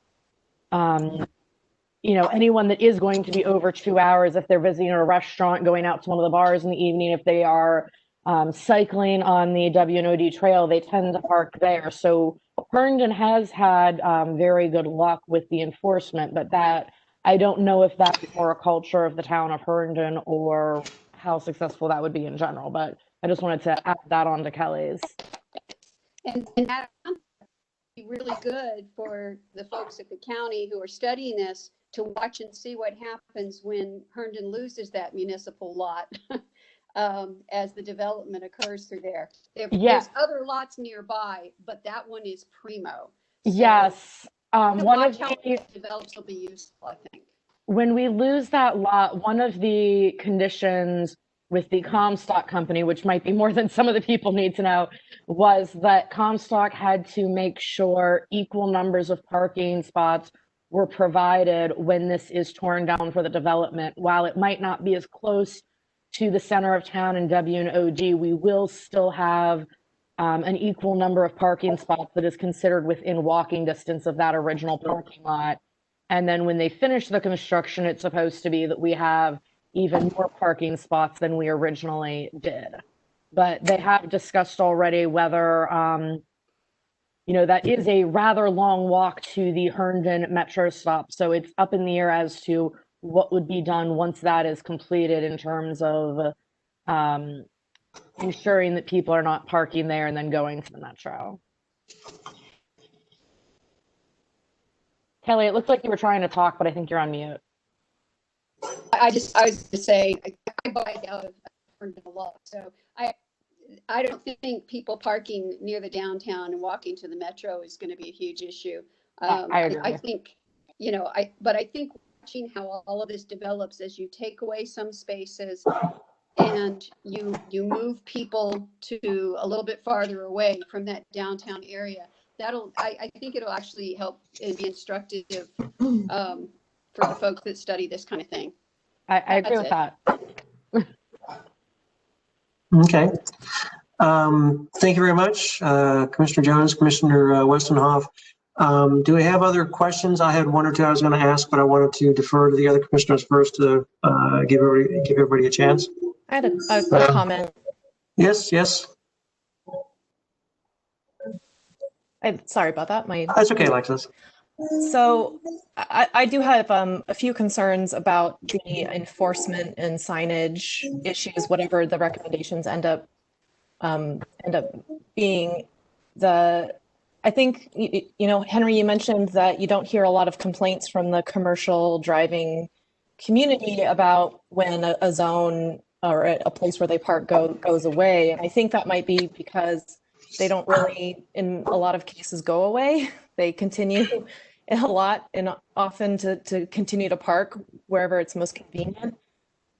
anyone that is going to be over 2 hours, if they're visiting a restaurant, going out to one of the bars in the evening, if they are cycling on the W&OD trail, they tend to park there. So Herndon has had very good luck with the enforcement, but that, I don't know if that's more a culture of the town of Herndon or how successful that would be in general, but I just wanted to add that on to Kelly's. And that would be really good for the folks at the county who are studying this to watch and see what happens when Herndon loses that municipal lot as the development occurs through there. There's other lots nearby, but that one is primo. So yes. One of how the it develops will be useful, I think. When we lose that lot, one of the conditions with the Comstock company, which might be more than some of the people need to know, was that Comstock had to make sure equal numbers of parking spots were provided when this is torn down for the development. While it might not be as close to the center of town in W&OG, we will still have an equal number of parking spots that is considered within walking distance of that original parking lot. And then when they finish the construction, it's supposed to be that we have even more parking spots than we originally did. But they have discussed already whether, that is a rather long walk to the Herndon Metro stop. So it's up in the air as to what would be done once that is completed in terms of ensuring that people are not parking there and then going to the Metro. Kelly, it looks like you were trying to talk, but I think you're on mute. I was going to say, I bike out of Herndon a lot, so I don't think people parking near the downtown and walking to the Metro is going to be a huge issue. I agree. I think, but I think watching how all of this develops as you take away some spaces and you move people to a little bit farther away from that downtown area, I think it'll actually help and be instructive for the folks that study this kind of thing. I agree with that. Okay. Thank you very much, Commissioner Jones, Commissioner Westenhoff. Do we have other questions? I had one or two I was going to ask, but I wanted to defer to the other commissioners first to give everybody a chance. I had a quick comment. Yes. Sorry about that. That's okay, Alexis. So I do have a few concerns about the enforcement and signage issues, whatever the recommendations end up being. I think, Henry, you mentioned that you don't hear a lot of complaints from the commercial driving community about when a zone or a place where they park goes away. And I think that might be because they don't really, in a lot of cases, go away. They continue a lot and often to continue to park wherever it's most convenient.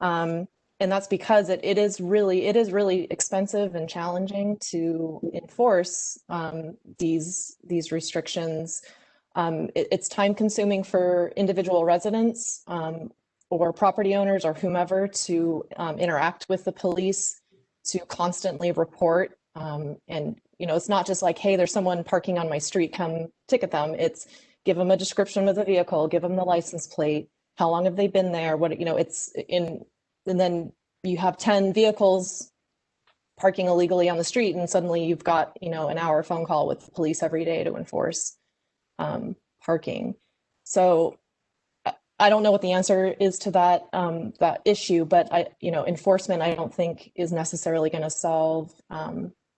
And that's because it is really expensive and challenging to enforce these restrictions. It's time consuming for individual residents or property owners or whomever to interact with the police, to constantly report. And it's not just like, hey, there's someone parking on my street, come ticket them. It's give them a description of the vehicle, give them the license plate, how long have they been there, and then you have 10 vehicles parking illegally on the street, and suddenly you've got, an hour phone call with the police every day to enforce parking. So I don't know what the answer is to that issue, but enforcement, I don't think is necessarily going to solve,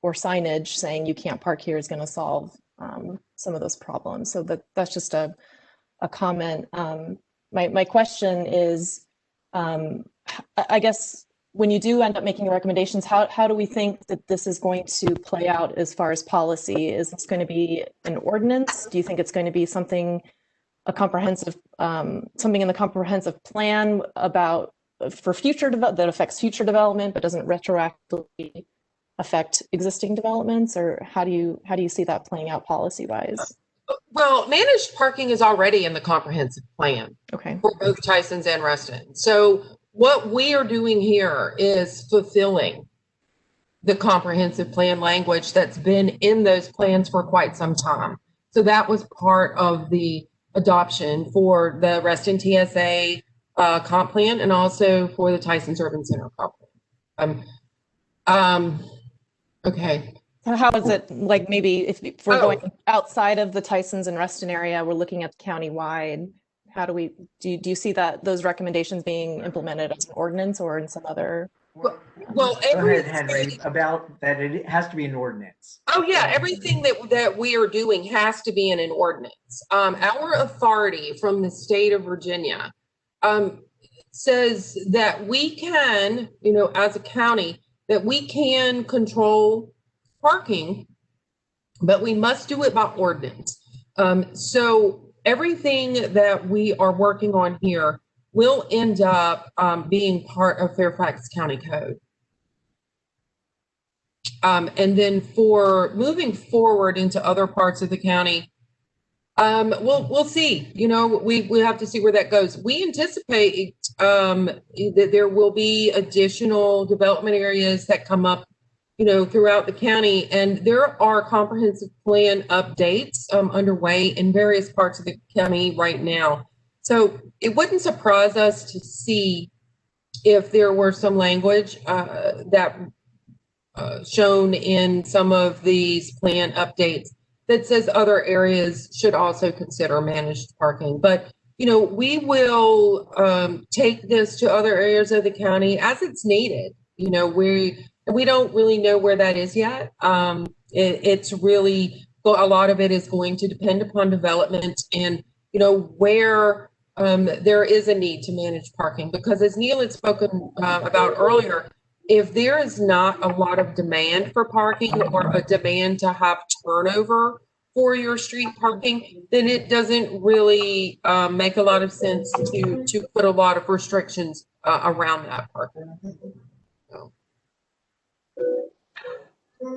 or signage saying you can't park here is going to solve some of those problems. So that's just a comment. My question is, I guess when you do end up making recommendations, how do we think that this is going to play out as far as policy? Is this going to be an ordinance? Do you think it's going to be something in the comprehensive plan for future that affects future development but doesn't retroactively affect existing developments? Or how do you see that playing out policy wise? Well, managed parking is already in the comprehensive plan. Okay. For both Tyson's and Reston. So what we are doing here is fulfilling the comprehensive plan language that's been in those plans for quite some time. So that was part of the adoption for the Reston TSA comp plan and also for the Tyson's Urban Center comp plan. Okay. So how is it, like, maybe if we're going outside of the Tyson's and Reston area, we're looking at the county-wide, how do we, do you see that those recommendations being implemented as an ordinance or in some other? Well, Go ahead, Henry, about that it has to be an ordinance. Oh yeah, everything that we are doing has to be in an ordinance. Our authority from the state of Virginia says that we can, as a county, that we can control parking, but we must do it by ordinance. So everything that we are working on here will end up being part of Fairfax County Code. And then for moving forward into other parts of the county, we'll see. We have to see where that goes. We anticipate that there will be additional development areas that come up, throughout the county, and there are comprehensive plan updates underway in various parts of the county right now. So it wouldn't surprise us to see if there were some language that shown in some of these plan updates that says other areas should also consider managed parking. But, we will take this to other areas of the county as it's needed. We don't really know where that is yet. It's really, a lot of it is going to depend upon development and, where there is a need to manage parking. Because as Neil had spoken about earlier, if there is not a lot of demand for parking or a demand to have turnover for your street parking, then it doesn't really make a lot of sense to put a lot of restrictions around that parking. So.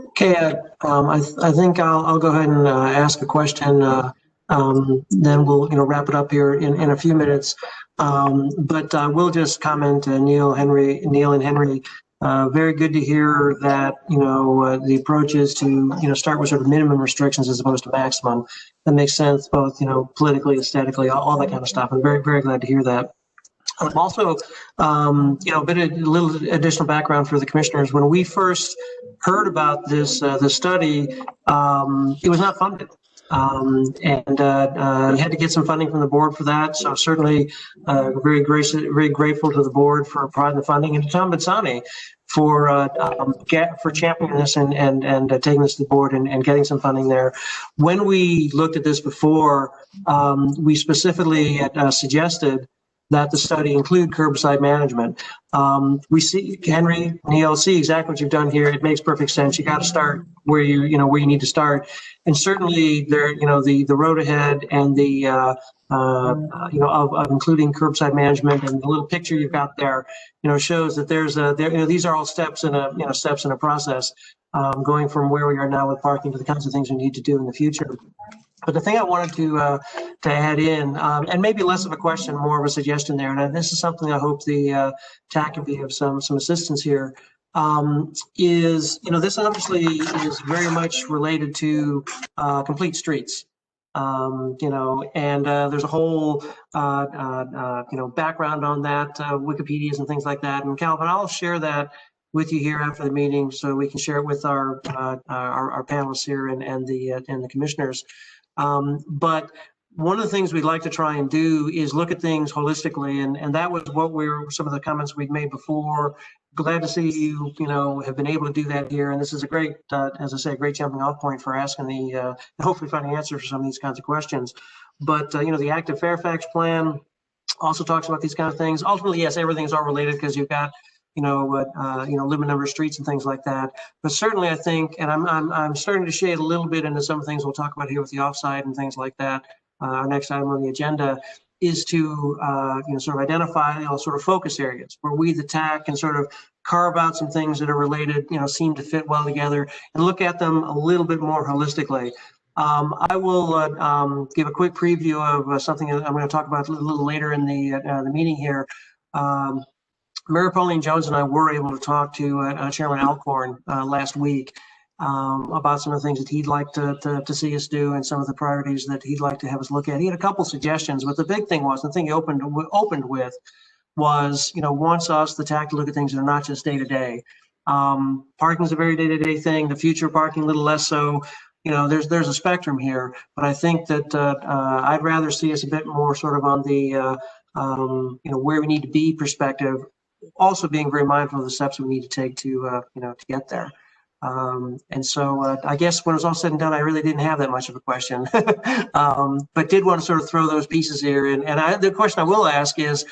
Okay, I think I'll go ahead and ask a question. Then we'll wrap it up here in a few minutes. But we'll just comment, Neil and Henry. Very good to hear that the approach is to start with sort of minimum restrictions as opposed to maximum. That makes sense, both politically, aesthetically, all that kind of stuff. I'm very, very glad to hear that. Also, a little additional background for the commissioners. When we first heard about this study, it was not funded. And you had to get some funding from the board for that. So certainly very grateful to the board for providing the funding, and to Tom Bazzani for championing this and taking this to the board and getting some funding there. When we looked at this before, we specifically suggested that the study include curbside management. We see, Henry, Neil, see exactly what you've done here. It makes perfect sense. You got to start where you need to start. And certainly there, the road ahead and the, of including curbside management, and the little picture you've got there, shows that these are all steps in a process, going from where we are now with parking to the kinds of things we need to do in the future. But the thing I wanted to add in, and maybe less of a question, more of a suggestion there, and this is something I hope the TAC can be of some assistance here, is, this obviously is very much related to complete streets. And there's a whole, background on that, Wikipedias and things like that. And Calvin, I'll share that with you here after the meeting, so we can share it with our panelists here and the commissioners. But one of the things we'd like to try and do is look at things holistically, and that was what some of the comments we'd made before. Glad to see you, have been able to do that here, and this is a great, as I say, a great jumping off point for asking and hopefully finding answers for some of these kinds of questions. But the active Fairfax plan also talks about these kind of things. Ultimately, yes, everything's all related because you've got limit number of streets and things like that. But certainly, I think, and I'm starting to shade a little bit into some things we'll talk about here with the offsite and things like that. Our next item on the agenda is to sort of identify sort of focus areas where we, the TAC, can sort of carve out some things that are related, seem to fit well together, and look at them a little bit more holistically. I will give a quick preview of something that I'm going to talk about a little later in the meeting here. Mayor Pauline Jones and I were able to talk to Chairman Alcorn last week about some of the things that he'd like to see us do and some of the priorities that he'd like to have us look at. He had a couple suggestions, but the big thing was, the thing he opened with was, wants us, the TAC, to look at things that are not just day to day. Parking is a very day to day thing. The future parking, a little less so. There's a spectrum here, but I think that I'd rather see us a bit more sort of on the where we need to be perspective, also being very mindful of the steps we need to take to get there. And so I guess when it was all said and done, I really didn't have that much of a question, but did want to sort of throw those pieces here. And the question I will ask is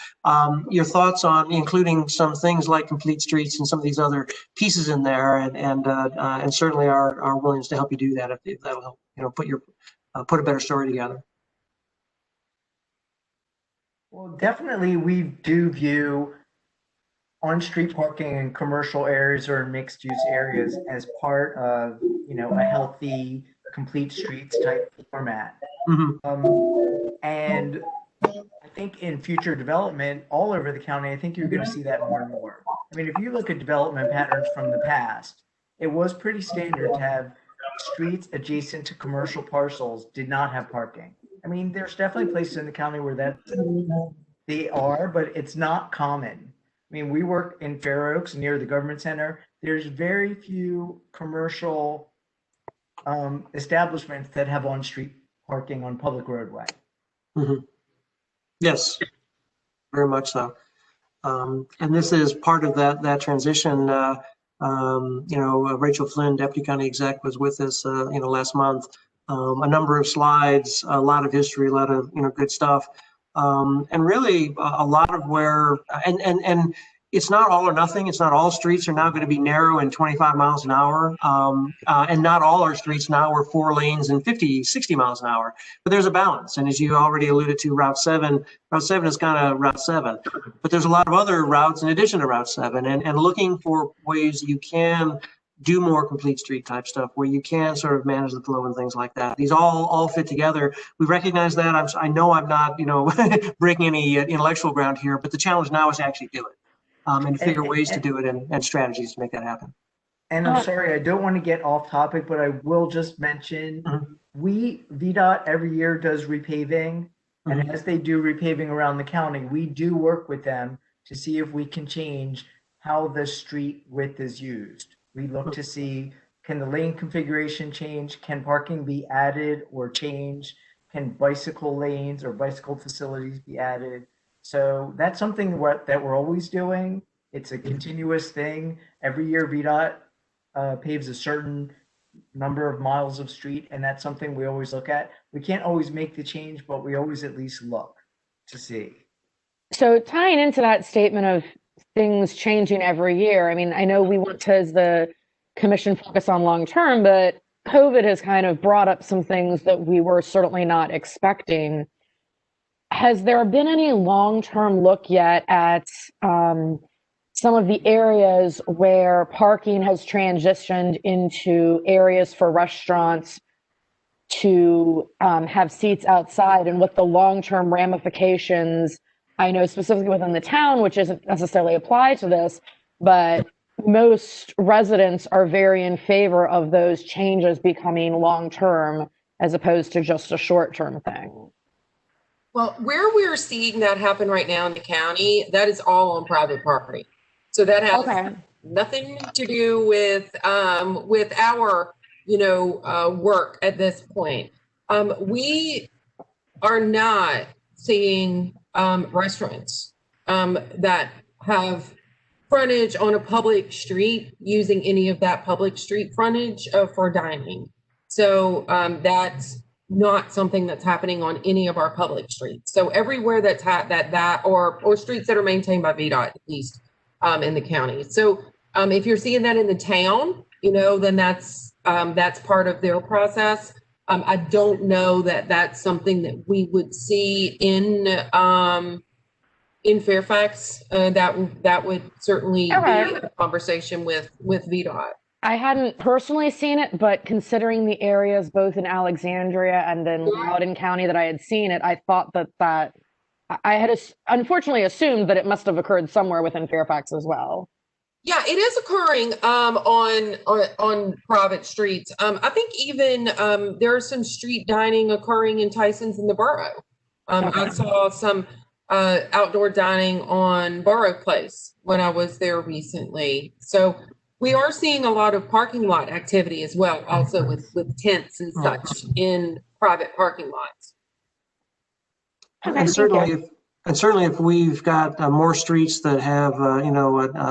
your thoughts on including some things like complete streets and some of these other pieces in there, and certainly our willingness to help you do that if that'll help, put a better story together. Well, definitely we do view on-street parking in commercial areas or mixed use areas as part of, a healthy, complete streets type format. Mm-hmm. And I think in future development all over the county, I think you're going to see that more and more. I mean, if you look at development patterns from the past, it was pretty standard to have streets adjacent to commercial parcels did not have parking. I mean, there's definitely places in the county where they are, but it's not common. I mean, we work in Fair Oaks near the government center. There's very few commercial establishments that have on-street parking on public roadway. Mm-hmm. Yes, very much so. And this is part of that transition. Rachel Flynn, Deputy County Exec, was with us, last month. A number of slides, a lot of history, a lot of good stuff. And really a lot of where, and it's not all or nothing. It's not all streets are now going to be narrow and 25 miles an hour. And not all our streets now are 4 lanes and 50, 60 miles an hour, but there's a balance. And as you already alluded to, Route 7 is kind of Route 7, but there's a lot of other routes in addition to Route 7, and looking for ways you can do more complete street type stuff where you can sort of manage the flow and things like that. These all fit together. We recognize that. I know I'm not, breaking any intellectual ground here, but the challenge now is to actually do it and figure ways to do it and strategies to make that happen. And I'm sorry, I don't want to get off topic, but I will just mention VDOT every year does repaving. And as they do repaving around the county, we do work with them to see if we can change how the street width is used. We look to see, can the lane configuration change? Can parking be added or changed? Can bicycle lanes or bicycle facilities be added? So that's something that we're always doing. It's a continuous thing. Every year VDOT paves a certain number of miles of street, and that's something we always look at. We can't always make the change, but we always at least look to see. So tying into that statement of things changing every year, I mean, I know we want to, as the commission, focus on long term, but COVID has kind of brought up some things that we were certainly not expecting. Has there been any long-term look yet at some of the areas where parking has transitioned into areas for restaurants to have seats outside, and what the long-term ramifications, I know specifically within the town, which isn't necessarily applied to this, but most residents are very in favor of those changes becoming long-term as opposed to just a short-term thing? Well, where we're seeing that happen right now in the county, that is all on private property. So that has nothing to do with our, work at this point. We are not seeing restaurants that have frontage on a public street using any of that public street frontage for dining. So that's not something that's happening on any of our public streets. So everywhere that's or streets that are maintained by VDOT, at least in the county. So if you're seeing that in the town, then that's part of their process. I don't know that that's something that we would see in Fairfax. That would certainly be a conversation with VDOT. I hadn't personally seen it, but considering the areas both in Alexandria and in Loudoun County that I had seen it, I thought that I had unfortunately assumed that it must have occurred somewhere within Fairfax as well. Yeah, it is occurring on private streets. I think even there is some street dining occurring in Tyson's in the borough. I saw some outdoor dining on Borough Place when I was there recently. So we are seeing a lot of parking lot activity as well, also with tents and such in private parking lots. And certainly if we've got more streets that have,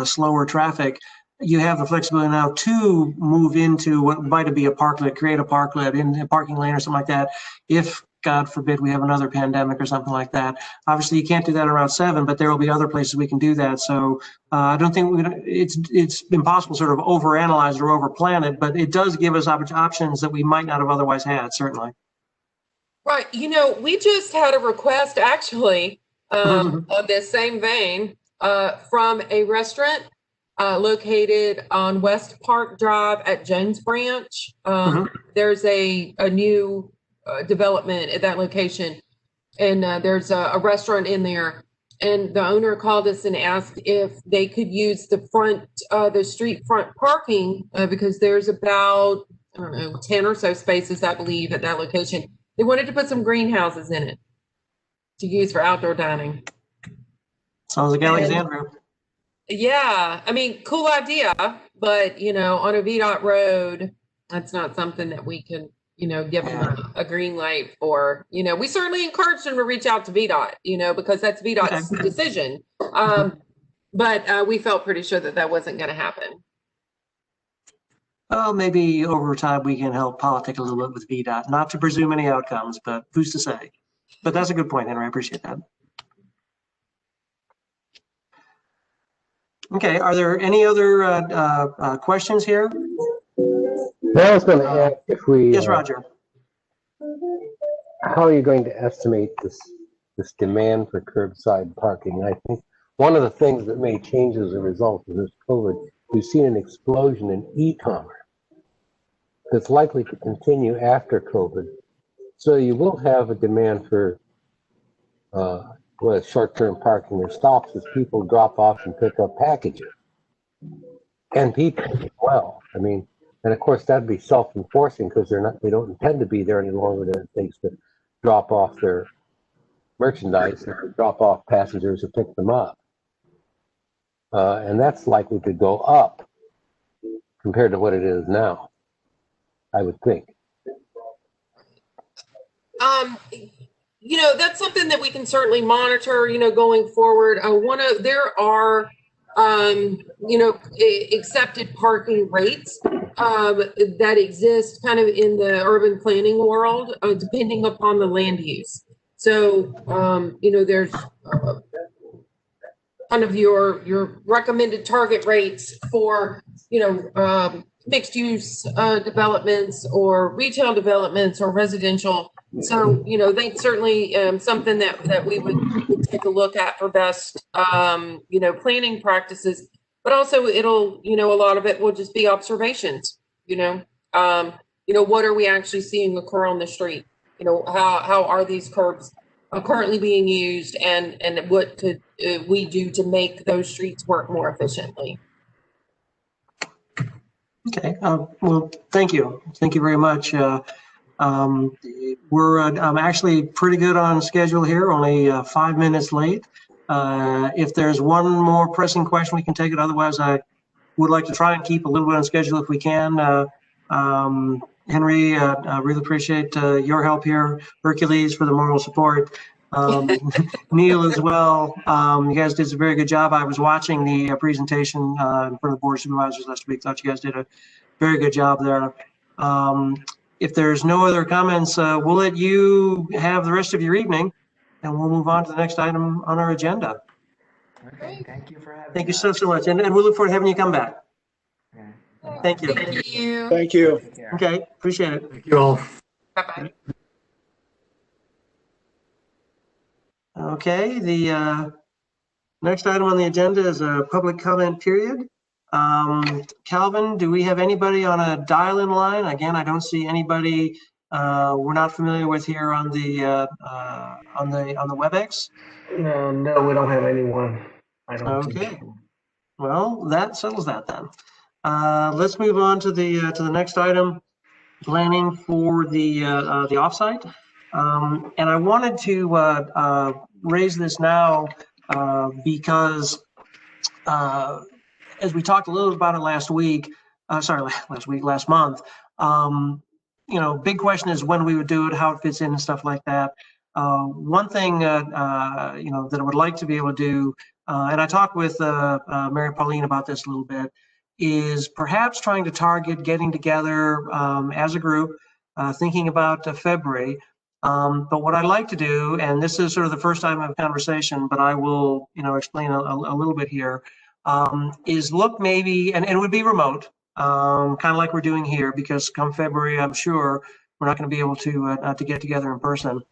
slower traffic, you have the flexibility now to move into what might be a parklet, create a parklet in a parking lane or something like that. If, God forbid, we have another pandemic or something like that. Obviously, you can't do that on Route 7, but there will be other places we can do that. So I don't think it's impossible to sort of overanalyze or overplan it, but it does give us options that we might not have otherwise had, certainly. Right. We just had a request actually on this same vein from a restaurant located on West Park Drive at Jones Branch. There's a new development at that location, and there's a restaurant in there. And the owner called us and asked if they could use the street front parking because there's about, I don't know, 10 or so spaces, I believe, at that location. They wanted to put some greenhouses in it to use for outdoor dining. Sounds like Alexandria. Yeah, I mean, cool idea, but on a VDOT road, that's not something that we can, give them a green light for. We certainly encourage them to reach out to VDOT, because that's VDOT's decision. But we felt pretty sure that wasn't going to happen. Well, maybe over time we can help politic a little bit with VDOT, not to presume any outcomes, but who's to say? But that's a good point, Henry. I appreciate that. Okay, are there any other questions here? I was going to ask if we. Yes, Roger. How are you going to estimate this demand for curbside parking? I think one of the things that may change as a result of this COVID, we've seen an explosion in e-commerce that's likely to continue after COVID. So you will have a demand for short-term parking or stops as people drop off and pick up packages. And people as well. I mean, and of course that'd be self-enforcing because they don't intend to be there any longer than it takes to drop off their merchandise or drop off passengers or pick them up. And that's likely to go up compared to what it is now, I would think. That's something that we can certainly monitor, going forward. There are, accepted parking rates that exist kind of in the urban planning world, depending upon the land use. So, there's kind of your recommended target rates for, mixed use developments or retail developments or residential. So, that's certainly something that we would take a look at for best, planning practices. But also it'll, a lot of it will just be observations, what are we actually seeing occur on the street? How are these curbs currently being used, and what could we do to make those streets work more efficiently? Okay, well, thank you. Thank you very much. We're actually pretty good on schedule here, only 5 minutes late. If there's one more pressing question, we can take it. Otherwise, I would like to try and keep a little bit on schedule if we can. Henry, I really appreciate your help here. Hercules for the moral support. Neil as well. You guys did a very good job. I was watching the presentation in front of the Board of Supervisors last week. Thought you guys did a very good job there. If there's no other comments, we'll let you have the rest of your evening, and we'll move on to the next item on our agenda. Okay, thank you for having me. Thank you so much, and we'll look forward to having you come back. Okay. Thank you. Thank you. Thank you. Okay, appreciate it. Thank you all. Bye-bye. Okay, the next item on the agenda is a public comment period. Calvin, do we have anybody on a dial-in line? Again, I don't see anybody we're not familiar with here on the WebEx. No, we don't have anyone. I don't think Okay. so. Well, that settles that then. Let's move on to the next item, planning for the offsite. And I wanted to raise this now because as we talked a little about it last month, big question is when we would do it, how it fits in and stuff like that. One thing, that I would like to be able to do, and I talked with Mary Pauline about this a little bit, is perhaps trying to target getting together as a group, thinking about February. But what I'd like to do, and this is sort of the first time of conversation, but I will, explain a little bit here, is look maybe, and it would be remote, kind of like we're doing here, because come February, I'm sure we're not going to be able to get together in person.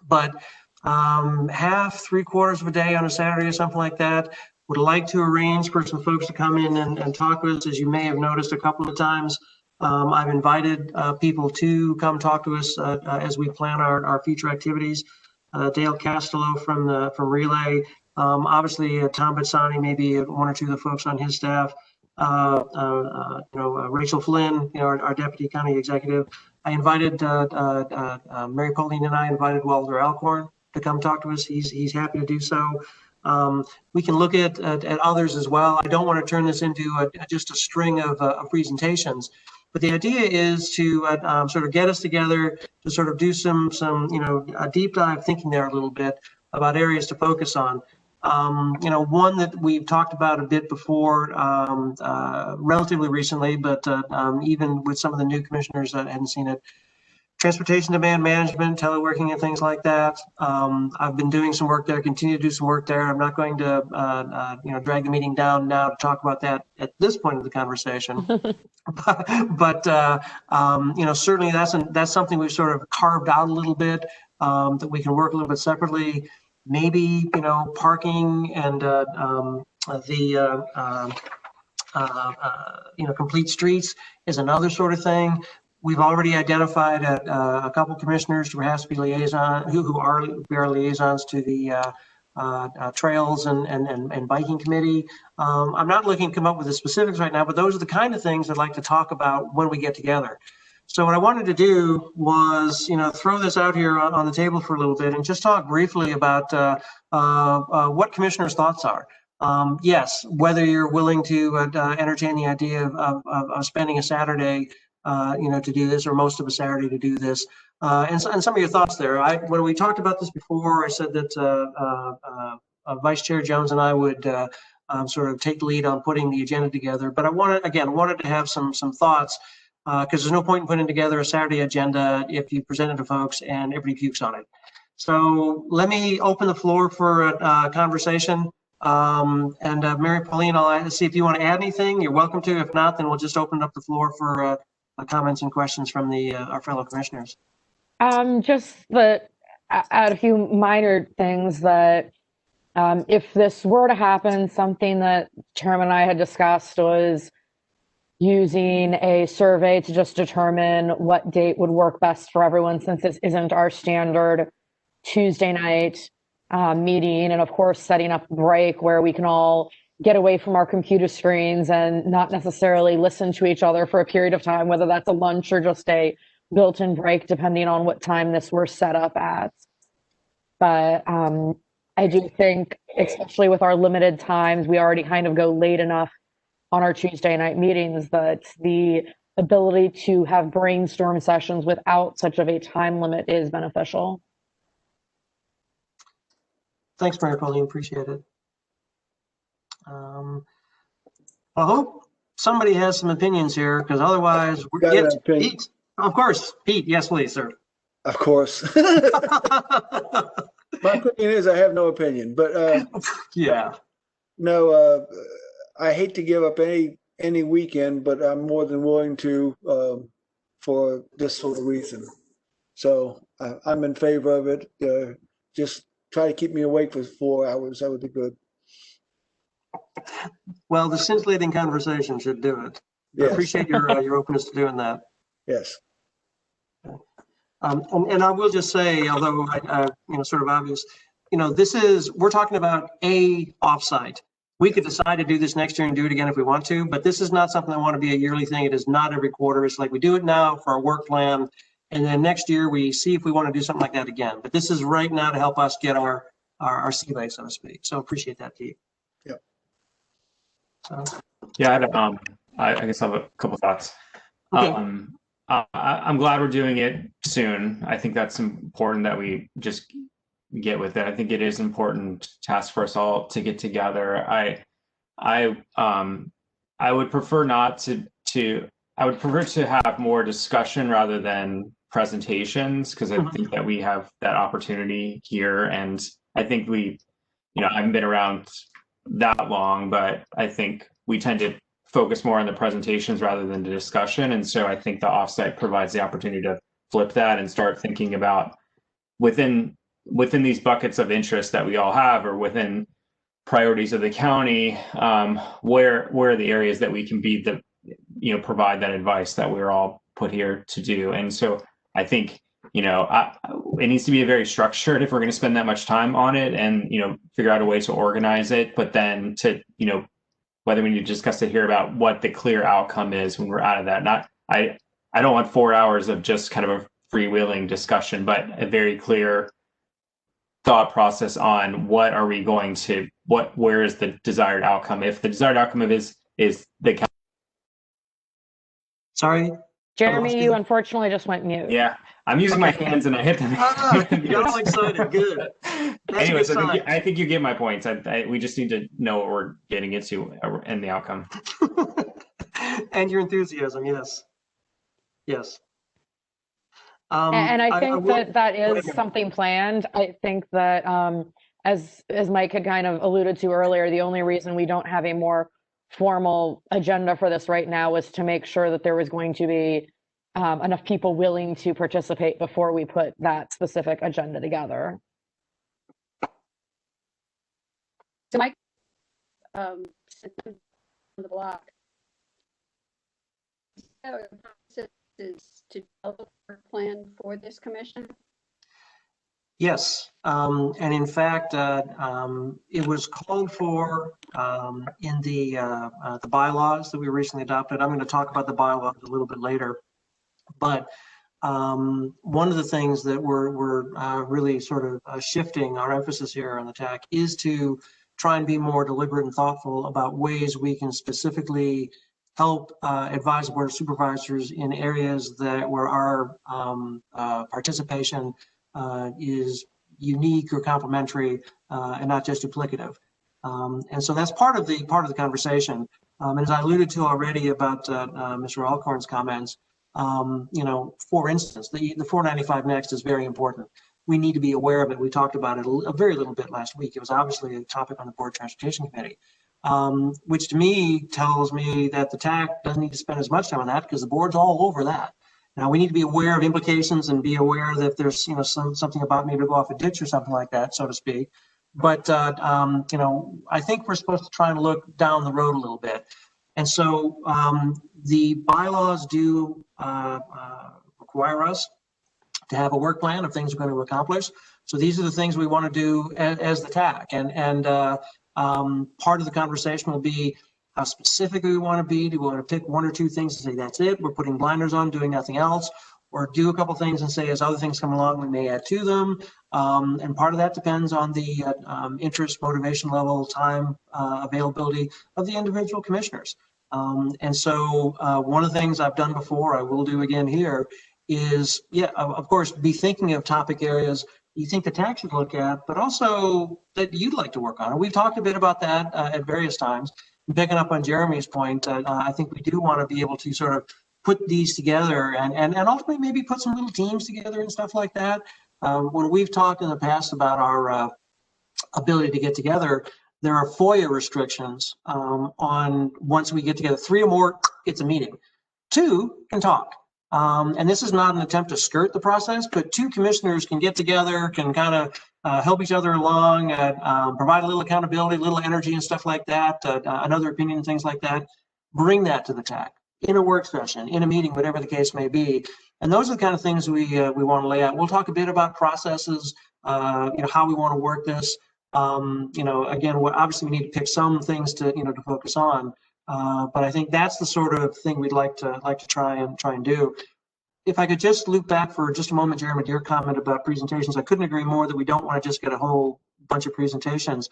But half, 3/4 of a day on a Saturday or something like that. Would like to arrange for some folks to come in and talk with us. As you may have noticed a couple of times, I've invited people to come talk to us as we plan our future activities. Dale Castello from Relay, obviously Tom Bitsani, maybe one or two of the folks on his staff, Rachel Flynn, our deputy county executive. I invited Mary Pauline and I invited Walter Alcorn to come talk to us. He's happy to do so. We can look at others as well. I don't want to turn this into just a string of presentations, but the idea is to sort of get us together to sort of do some a deep dive thinking there a little bit about areas to focus on. One that we've talked about a bit before, relatively recently, but even with some of the new commissioners that hadn't seen it, transportation demand management, teleworking, and things like that. I've been doing some work there, continue to do some work there. I'm not going to, drag the meeting down now to talk about that at this point of the conversation. but certainly that's something we've sort of carved out a little bit, that we can work a little bit separately. Maybe, parking and complete streets is another sort of thing. We've already identified a couple commissioners who has to be liaison, who are liaisons to the trails and biking committee. I'm not looking to come up with the specifics right now, but those are the kind of things I'd like to talk about when we get together. So what I wanted to do was, throw this out here on the table for a little bit and just talk briefly about what commissioners' thoughts are. Yes, whether you're willing to entertain the idea of spending a Saturday, to do this, or most of a Saturday to do this, and some of your thoughts there. When we talked about this before, I said that Vice Chair Jones and I would sort of take the lead on putting the agenda together. But I wanted to have some thoughts. Because there's no point in putting together a Saturday agenda if you present it to folks and everybody pukes on it. So let me open the floor for a conversation. Mary Pauline, I'll see if you want to add anything. You're welcome to. If not, then we'll just open up the floor for comments and questions from our fellow commissioners. Just add a few minor things that if this were to happen, something that Chairman and I had discussed was using a survey to just determine what date would work best for everyone, since this isn't our standard Tuesday night meeting. And of course, setting up a break where we can all get away from our computer screens and not necessarily listen to each other for a period of time, whether that's a lunch or just a built-in break, depending on what time this were set up at. But I do think, especially with our limited times, we already kind of go late enough on our Tuesday night meetings, that the ability to have brainstorm sessions without such of a time limit is beneficial. Thanks, Mary Pauline, appreciate it. I hope somebody has some opinions here, because otherwise we're Pete. Of course, Pete, yes, please, sir. Of course. My opinion is I have no opinion, but yeah. No, I hate to give up any weekend, but I'm more than willing to for this sort of reason. So I'm in favor of it. Just try to keep me awake for 4 hours. That would be good. Well, the scintillating conversation should do it. I Yes. appreciate your openness to doing that. Yes. And I will just say, although sort of obvious, we're talking about a offsite. We could decide to do this next year and do it again if we want to, but this is not something that want to be a yearly thing. It is not every quarter. It's like we do it now for our work plan, and then next year we see if we want to do something like that again. But this is right now to help us get our sea legs, so to speak. So appreciate that, Pete. Yep. So. Yeah, I guess I have a couple thoughts. Okay. I'm glad we're doing it soon. I think that's important that we just get with it. I think it is important task for us all to get together. I would prefer not I would prefer to have more discussion rather than presentations, because I think that we have that opportunity here. And I think I haven't been around that long, but I think we tend to focus more on the presentations rather than the discussion. And so I think the offsite provides the opportunity to flip that and start thinking about within these buckets of interest that we all have, or within priorities of the county, where are the areas that we can be provide that advice that we're all put here to do. And so I think, it needs to be very structured if we're going to spend that much time on it, and, figure out a way to organize it, but then to, whether we need to discuss it here about what the clear outcome is when we're out of that. I don't want 4 hours of just kind of a freewheeling discussion, but a very clear thought process on where is the desired outcome. If the desired outcome is the. Sorry, Jeremy, you unfortunately just went mute. Yeah, I'm using my hands and I hit them. You got all excited. Good. Anyways, I think you get my points. We just need to know what we're getting into and the outcome. And your enthusiasm, yes. Yes. And I think that is something planned. I think that as Mike had kind of alluded to earlier, the only reason we don't have a more formal agenda for this right now was to make sure that there was going to be enough people willing to participate before we put that specific agenda together. So Mike, on the block, is to develop a plan for this commission? Yes, and in fact, it was called for in the bylaws that we recently adopted. I'm going to talk about the bylaws a little bit later, but one of the things that we're really sort of shifting our emphasis here on the TAC is to try and be more deliberate and thoughtful about ways we can specifically help advise the Board of Supervisors in areas where our participation is unique or complementary and not just duplicative. And so that's part of the conversation. And as I alluded to already about Mr. Alcorn's comments, for instance, the 495 next is very important. We need to be aware of it. We talked about it a very little bit last week. It was obviously a topic on the Board Transportation Committee, which to me tells me that the TAC doesn't need to spend as much time on that because the board's all over that. Now we need to be aware of implications and be aware that there's something about maybe to go off a ditch or something like that, so to speak. But I think we're supposed to try and look down the road a little bit. And so the bylaws do require us to have a work plan of things we're going to accomplish. So these are the things we want to do as the TAC. And part of the conversation will be how specific we want to be. Do we want to pick one or two things and say, that's it, we're putting blinders on, doing nothing else? Or do a couple things and say, as other things come along, we may add to them. And part of that depends on the interest, motivation level, time, availability of the individual commissioners. And so one of the things I've done before, I will do again here, is, of course, be thinking of topic areas you think the TAC should look at, but also that you'd like to work on. And we've talked a bit about that at various times. And picking up on Jeremy's point, I think we do want to be able to sort of put these together and ultimately maybe put some little teams together and stuff like that. When we've talked in the past about our ability to get together, there are FOIA restrictions on once we get together. 3 or more, it's a meeting. 2 can talk. And this is not an attempt to skirt the process, but two commissioners can get together, can kind of help each other along, provide a little accountability, a little energy and stuff like that, another opinion and things like that. Bring that to the TAC in a work session, in a meeting, whatever the case may be. And those are the kind of things we want to lay out. We'll talk a bit about processes, how we want to work this. Again, obviously we need to pick some things to focus on. But I think that's the sort of thing we'd like to try and do. If I could just loop back for just a moment, Jeremy, to your comment about presentations, I couldn't agree more that we don't want to just get a whole bunch of presentations.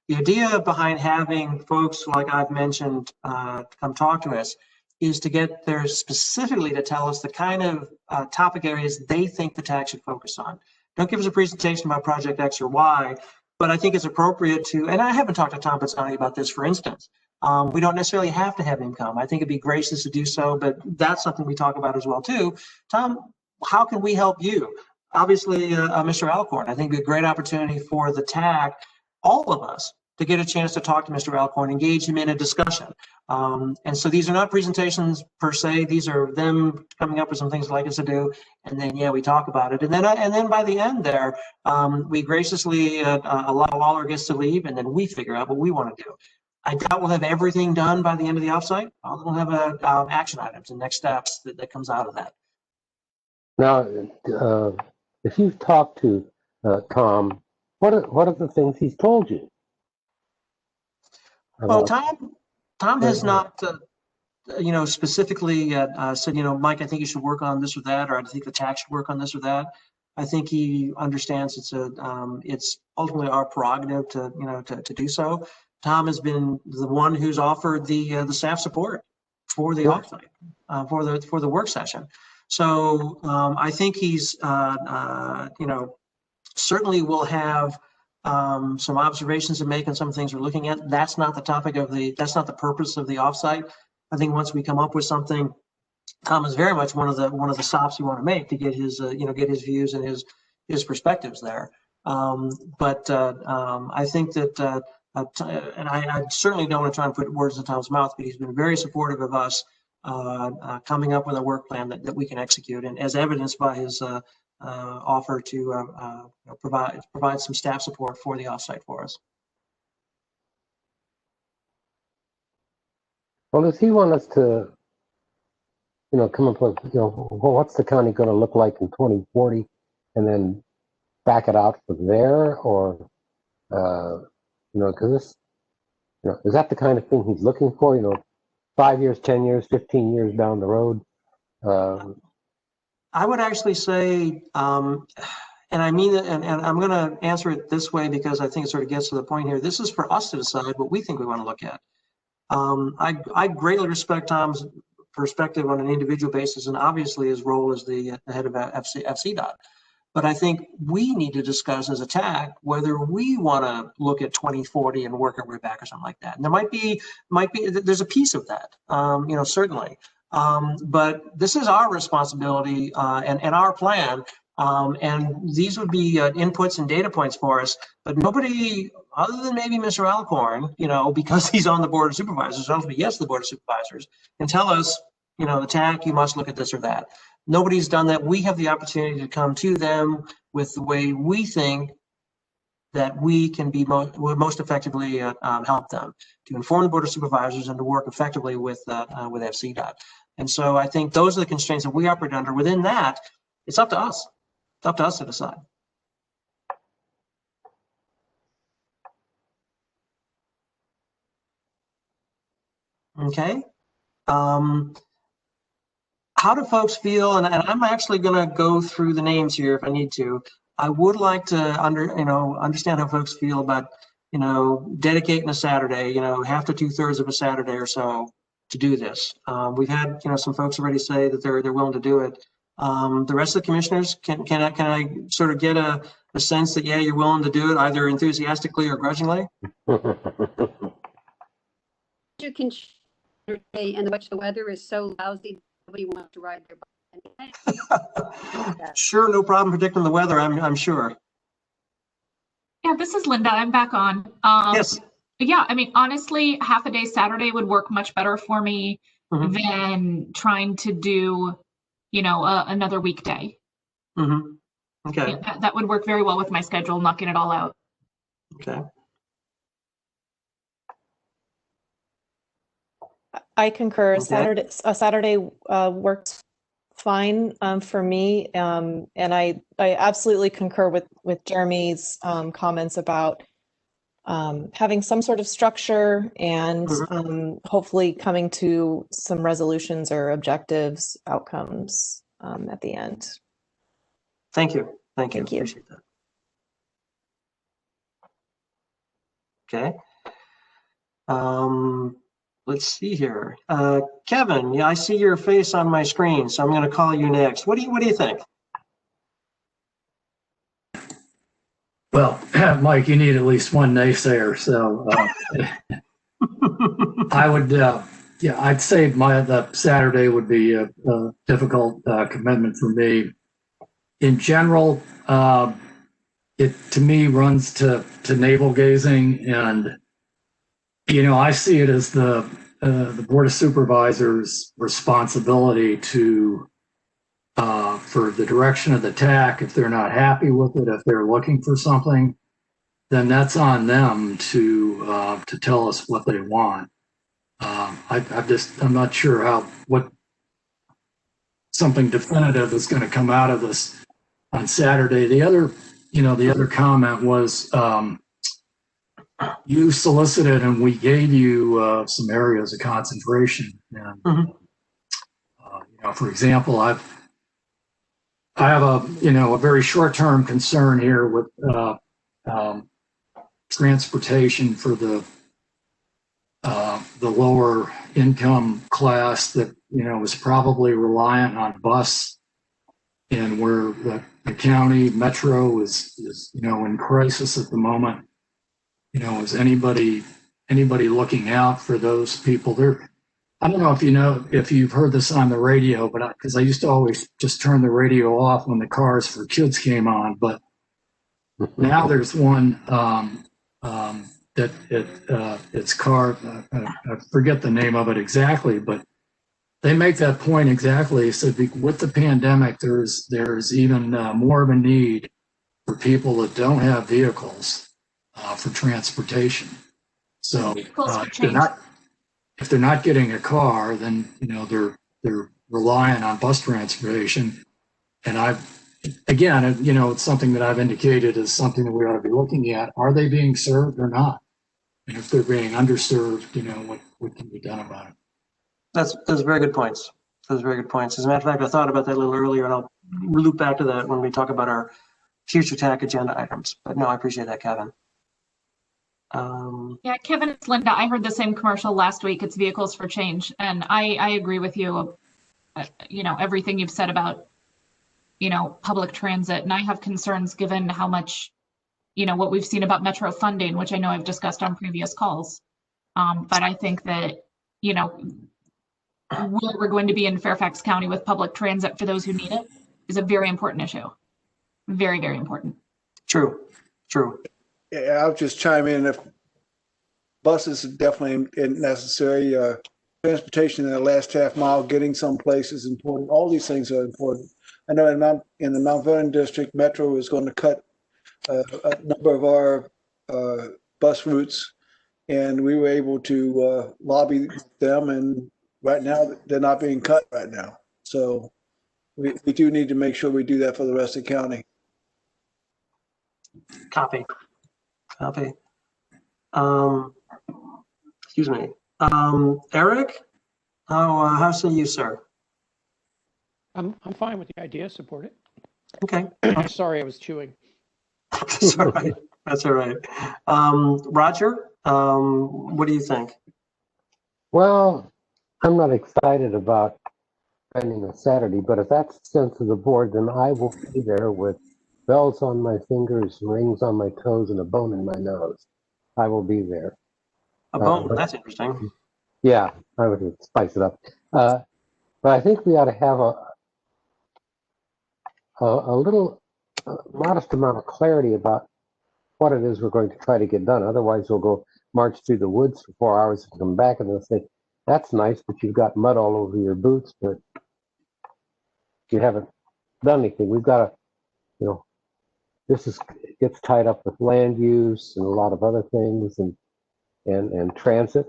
The idea behind having folks like I've mentioned come talk to us is to get there specifically to tell us the kind of topic areas they think the TAC should focus on. Don't give us a presentation about project X or Y, but I think it's appropriate to, and I haven't talked to Tom Pizzani about this, for instance. We don't necessarily have to have him come. I think it'd be gracious to do so, but that's something we talk about as well too. Tom, how can we help you? Obviously, Mr. Alcorn, I think it'd be a great opportunity for the TAC, all of us, to get a chance to talk to Mr. Alcorn, engage him in a discussion. And so these are not presentations per se. These are them coming up with some things they'd like us to do, and then we talk about it. And then by the end there, we graciously allow all our guests to leave, and then we figure out what we want to do. I doubt we'll have everything done by the end of the offsite. We'll have action items and next steps that comes out of that. Now, if you've talked to Tom, what are the things he's told you? Well, Tom has not, specifically said, Mike, I think you should work on this or that, or I think the TAC should work on this or that. I think he understands it's ultimately our prerogative to do so. Tom has been the one who's offered the staff support for the offsite, for the work session. So I think he's, certainly will have some observations to make on some things we're looking at. That's not the topic of that's not the purpose of the offsite. I think once we come up with something, Tom is very much one of the stops you want to make to get his, get his views and his perspectives there. I think that, and I certainly don't want to try and put words in Tom's mouth, but he's been very supportive of us coming up with a work plan that we can execute, and as evidenced by his offer to provide some staff support for the offsite for us. Well, does he want us to, come up with, what's the county going to look like in 2040, and then back it out from there, or, because this, is that the kind of thing he's looking for? 5 years, 10 years, 15 years down the road. I would actually say, and I mean it, and I'm going to answer it this way because I think it sort of gets to the point here. This is for us to decide what we think we want to look at. I greatly respect Tom's perspective on an individual basis, and obviously his role as the head of FCDOT. But I think we need to discuss as a TAC whether we want to look at 2040 and work our way back or something like that. And there might be there's a piece of that, certainly. But this is our responsibility and our plan. And these would be inputs and data points for us. But nobody, other than maybe Mr. Alcorn, because he's on the Board of Supervisors, ultimately, yes, the Board of Supervisors, can tell us, the TAC, you must look at this or that. Nobody's done that. We have the opportunity to come to them with the way we think that we can be most effectively help them to inform the Board of Supervisors and to work effectively with FCDOT. And so I think those are the constraints that we operate under. Within that, it's up to us. It's up to us to decide. Okay. How do folks feel? And I'm actually going to go through the names here if I need to. I would like to understand how folks feel about, dedicating a Saturday, half to 2/3 of a Saturday or so to do this. We've had, some folks already say that they're willing to do it. The rest of the commissioners, can I sort of get a sense that, yeah, you're willing to do it either enthusiastically or grudgingly? You can, and the weather is so lousy. Nobody wants to ride their bike. Sure, no problem predicting the weather, I'm sure. Yeah, this is Linda. I'm back on. Yes. Yeah, I mean, honestly, half a day Saturday would work much better for me than trying to do another weekday. Mm-hmm. Okay. Yeah, that would work very well with my schedule, knocking it all out. Okay. I concur. Okay. Saturday works fine for me, and I absolutely concur with Jeremy's comments about having some sort of structure and hopefully coming to some resolutions or objectives, outcomes at the end. Thank you. Thank you. Thank you. Appreciate that. Okay. Let's see here. Kevin, yeah, I see your face on my screen, so I'm going to call you next. What do you think? Well, Mike, you need at least one naysayer, so I would, yeah, I'd say the Saturday would be a difficult commitment for me. In general, it to me runs to navel gazing, and I see it as the Board of Supervisors' responsibility to for the direction of the TAC. If they're not happy with it, if they're looking for something, then that's on them to tell us what they want. I'm not sure what something definitive is going to come out of this on Saturday. The other comment was you solicited and we gave you some areas of concentration. And, for example, I have a very short-term concern here with transportation for the lower income class that is probably reliant on bus, and where the county metro is in crisis at the moment. Is anybody looking out for those people? I don't know if you've heard this on the radio, but because I used to always just turn the radio off when the Cars for Kids came on, but now there's one that it's car. I forget the name of it exactly, but they make that point exactly. So with the pandemic, there's even more of a need for people that don't have vehicles for transportation. So if they're not getting a car, then they're relying on bus transportation. And it's something that I've indicated as something that we ought to be looking at. Are they being served or not? And if they're being underserved, what can be done about it? Those very good points. Those very good points. As a matter of fact, I thought about that a little earlier, and I'll loop back to that when we talk about our future TAC agenda items. But no, I appreciate that, Kevin. Yeah, Kevin, it's Linda. I heard the same commercial last week. It's Vehicles for Change, and I agree with you. Everything you've said about public transit, and I have concerns given how much what we've seen about metro funding, which I know I've discussed on previous calls. But I think that where we're going to be in Fairfax County with public transit for those who need it is a very important issue. Very, very important. True. Yeah, I'll just chime in. If buses are definitely necessary, transportation in the last half mile, getting someplace is important. All these things are important. I know in the Mount Vernon district, Metro is going to cut a number of our bus routes, and we were able to lobby them, and right now they're not being cut right now. So we do need to make sure we do that for the rest of the county. Copy. Excuse me. Eric, how say you, sir? I'm fine with the idea. Support it. Okay. Sorry, I was chewing. That's all right. That's all right. Roger, what do you think? Well, I'm not excited about spending a Saturday, but if that's the sense of the board, then I will be there with bells on my fingers, rings on my toes, and a bone in my nose. I will be there. A bone, that's interesting. Yeah, I would spice it up. But I think we ought to have a little modest amount of clarity about what it is we're going to try to get done. Otherwise, we'll go march through the woods for 4 hours and come back, and they'll say, that's nice, but you've got mud all over your boots, but we haven't done anything. We've got to, you know, gets tied up with land use and a lot of other things, and transit.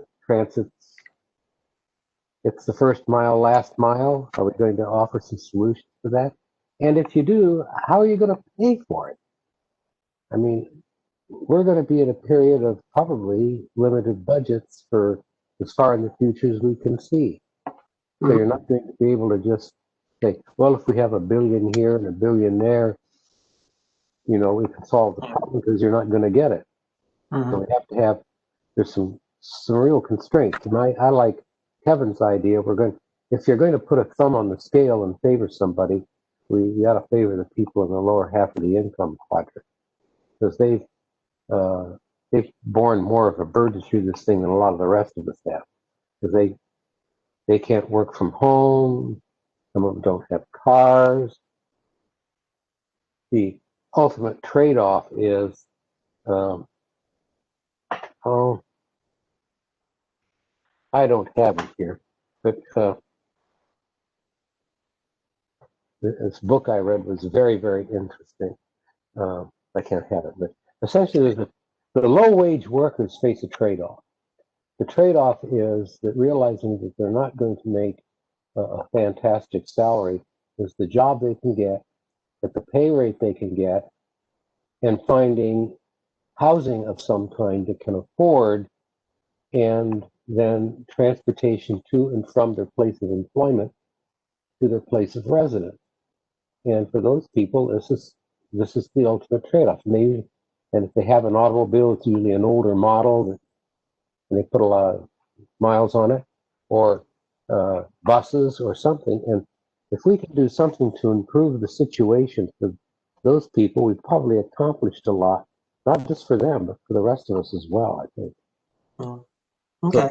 It's the first mile, last mile. Are we going to offer some solutions for that? And if you do, how are you going to pay for it? I mean, we're going to be in a period of probably limited budgets for as far in the future as we can see. So you're not going to be able to just say, well, if we have $1 billion here and $1 billion there, you know, we can solve the problem, because you're not going to get it. So we have to have, there's some real constraints. And I like Kevin's idea. If you're going to put a thumb on the scale and favor somebody, we ought to favor the people in the lower half of the income quadrant, because they've borne more of a burden through this thing than a lot of the rest of us have, because they can't work from home. Some of them don't have cars. The ultimate trade-off is, I don't have it here, but this book I read was very, very interesting. I can't have it, but essentially, the low-wage workers face a trade-off. The trade-off is that realizing that they're not going to make a fantastic salary is the job they can get at the pay rate they can get, and finding housing of some kind that can afford, and then transportation to and from their place of employment to their place of residence. And for those people, this is the ultimate trade-off. Maybe, and if they have an automobile, it's usually an older model, and they put a lot of miles on it, or buses or something. And if we can do something to improve the situation for those people, we've probably accomplished a lot, not just for them, but for the rest of us as well, I think. Okay.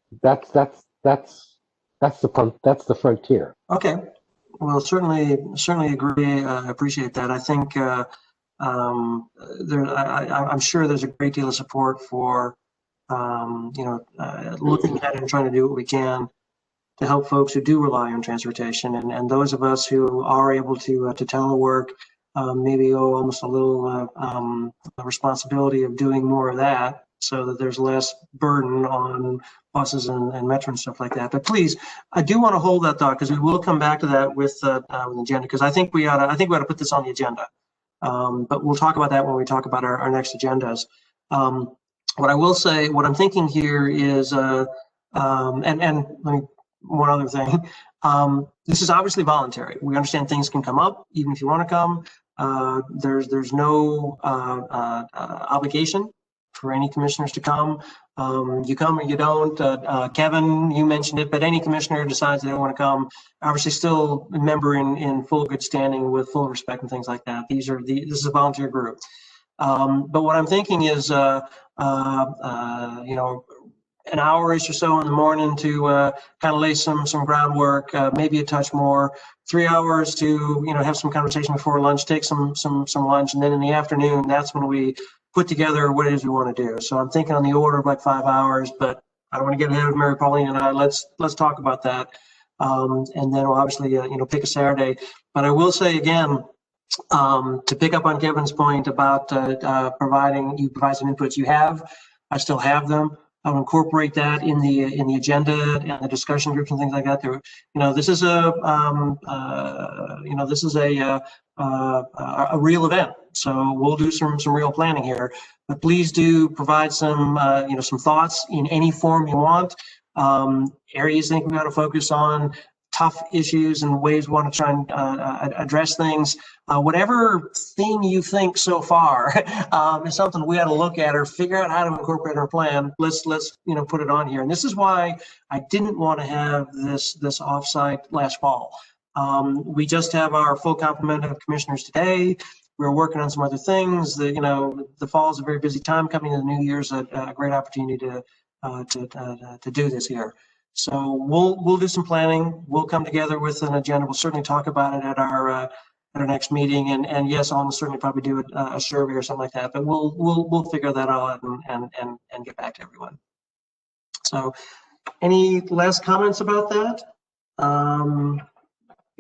So that's the frontier. Okay. Well, certainly agree. Appreciate that. I think I'm sure there's a great deal of support for looking at it and trying to do what we can to help folks who do rely on transportation, and those of us who are able to telework maybe owe almost a little responsibility of doing more of that, so that there's less burden on buses and metro and stuff like that. But please, I do want to hold that thought, because we will come back to that with the agenda, because I think we ought to put this on the agenda. But we'll talk about that when we talk about our next agendas. What I will say, what I'm thinking here is, and let me, one other thing. This is obviously voluntary. We understand things can come up, even if you want to come. There's no obligation for any commissioners to come. You come or you don't. Kevin, you mentioned it, but any commissioner decides they don't want to come, obviously still a member in full good standing with full respect and things like that. This is a volunteer group. But what I'm thinking is, an hour-ish or so in the morning to kind of lay some groundwork, maybe a touch more. 3 hours to have some conversation before lunch, take some lunch, and then in the afternoon, that's when we put together what it is we want to do. So I'm thinking on the order of like 5 hours, but I don't want to get ahead of Mary Pauline and I. Let's talk about that, and then we'll obviously pick a Saturday. But I will say again, to pick up on Kevin's point about provide some inputs. I still have them. I'll incorporate that in the agenda and the discussion groups and things like that. This is a real event, so we'll do some real planning here. But please do provide some some thoughts in any form you want. Areas you think we ought to focus on, tough issues and ways we want to try and address things. Whatever thing you think so far is something we ought to look at or figure out how to incorporate our plan. Let's put it on here. And this is why I didn't want to have this offsite last fall. We just have our full complement of commissioners today. We're working on some other things. The fall is a very busy time. Coming to the new year's a great opportunity to do this here. So we'll do some planning. We'll come together with an agenda. We'll certainly talk about it at our next meeting. And yes, I'll certainly probably do a survey or something like that. But we'll figure that out and get back to everyone. So, any last comments about that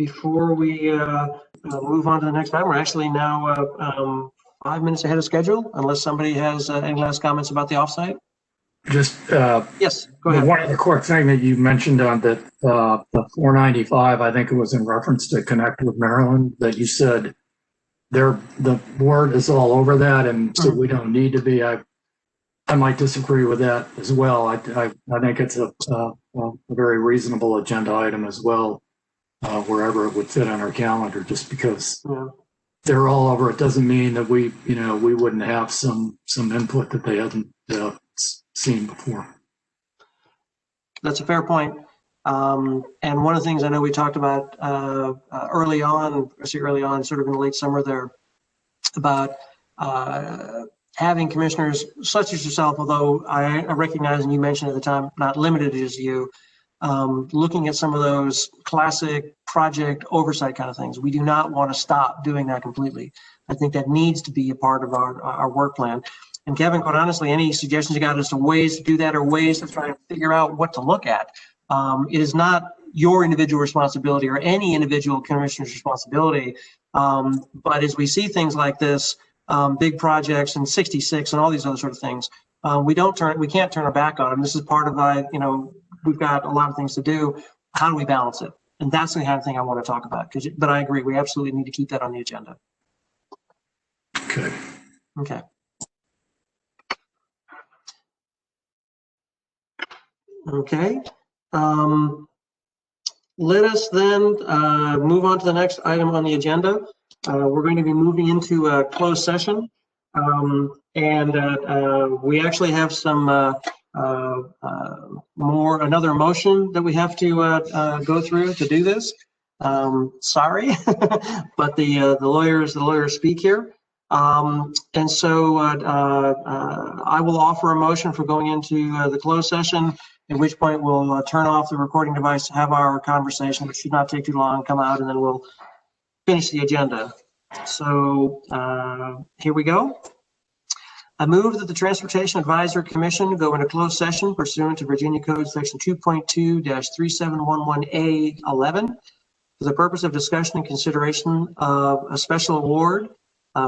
before we move on to the next item, we're actually now 5 minutes ahead of schedule, unless somebody has any last comments about the offsite. Just Yes, go ahead. one other quick thing that you mentioned on that the 495, I think it was in reference to Connect with Maryland, that you said the board is all over that, and so we don't need to be. I might disagree with that as well. I think it's a very reasonable agenda item as well, wherever it would fit on our calendar. Just because they're all over, it doesn't mean that we wouldn't have some input that they haven't seen before. That's a fair point. And one of the things I know we talked about early on, sort of in the late summer there, about having commissioners such as yourself, although I recognize, and you mentioned at the time, not limited as you, looking at some of those classic project oversight kind of things. We do not want to stop doing that completely. I think that needs to be a part of our work plan. And Kevin, quite honestly, any suggestions you got as to ways to do that or ways to try and figure out what to look at? It is not your individual responsibility or any individual commissioner's responsibility. But as we see things like this, big projects and 66 and all these other sort of things, we can't turn our back on them. This is part of we've got a lot of things to do. How do we balance it? And that's the kind of thing I want to talk about. But I agree, we absolutely need to keep that on the agenda. Okay. Okay. Let us then move on to the next item on the agenda. We're going to be moving into a closed session. We actually have some another motion that we have to go through to do this. Sorry, but the lawyers speak here. And so I will offer a motion for going into the closed session, at which point we'll turn off the recording device, have our conversation, which should not take too long, come out, and then we'll finish the agenda. So here we go. I move that the Transportation Advisory Commission go into closed session pursuant to Virginia Code Section 2.2-3711A11 for the purpose of discussion and consideration of a special award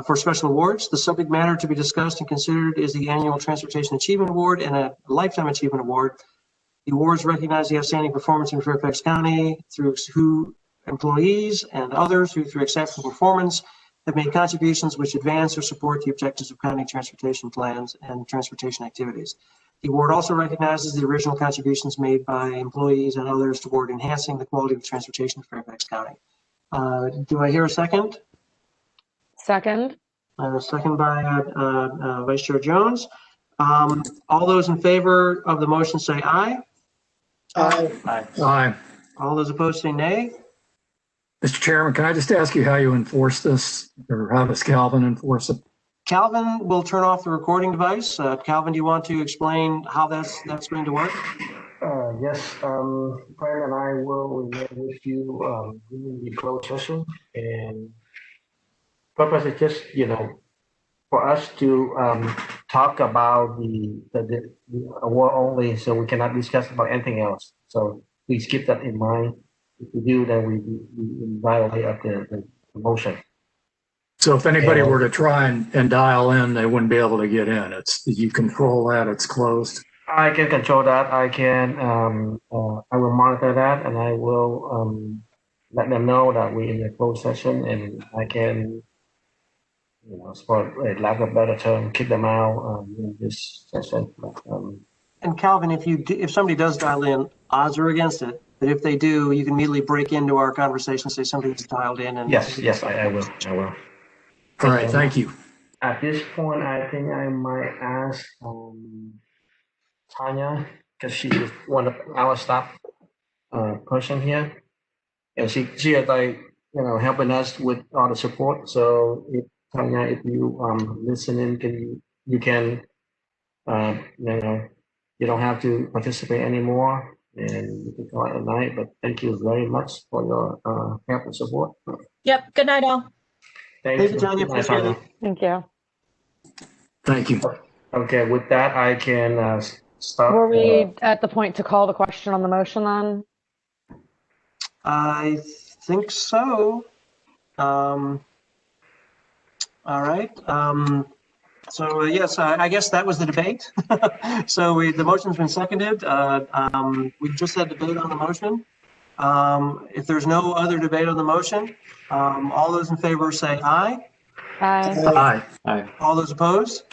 for special awards. The subject matter to be discussed and considered is the Annual Transportation Achievement Award and a Lifetime Achievement Award. The awards recognize the outstanding performance in Fairfax County through who employees and others who, through exceptional performance, have made contributions which advance or support the objectives of county transportation plans and transportation activities. The award also recognizes the original contributions made by employees and others toward enhancing the quality of transportation in Fairfax County. Do I hear a second? Second. Second by Vice Chair Jones. All those in favor of the motion say aye. Aye. Aye. All those opposed say nay. Mr. Chairman, can I just ask you how you enforce this, or how does Calvin enforce it? Calvin will turn off the recording device. Calvin, do you want to explain how that's going to work? Yes, Brian and I will remain with you during the closed session, and purpose is just, for us to talk about the award only, so we cannot discuss about anything else. So please keep that in mind. If we do, then we violate of the motion. So if anybody were to try and dial in, they wouldn't be able to get in. You control that, it's closed. I can control that. I can, I will monitor that, and I will let them know that we're in the closed session, and I can, for lack of a better term, kick them out in this session. And Calvin, if somebody does dial in, odds are against it. But if they do, you can immediately break into our conversation and say somebody's dialed in. And yes, I will. All right, thank you. At this point, I think I might ask Tanya, because she is one of our staff person here, and she is helping us with all the support. So if Tanya, if you listening, you can you don't have to participate anymore, and you can go out at night. But thank you very much for your help and support. Yep. Good night, all. Thank you, Tanya. Appreciate it. Thank you. Thank you. Okay, with that, I can start. Were we at the point to call the question on the motion then? I think so. All right. Yes, I guess that was the debate. So the motion's been seconded. We just had debate on the motion. If there's no other debate on the motion, all those in favor say aye. Aye. Aye. All those opposed?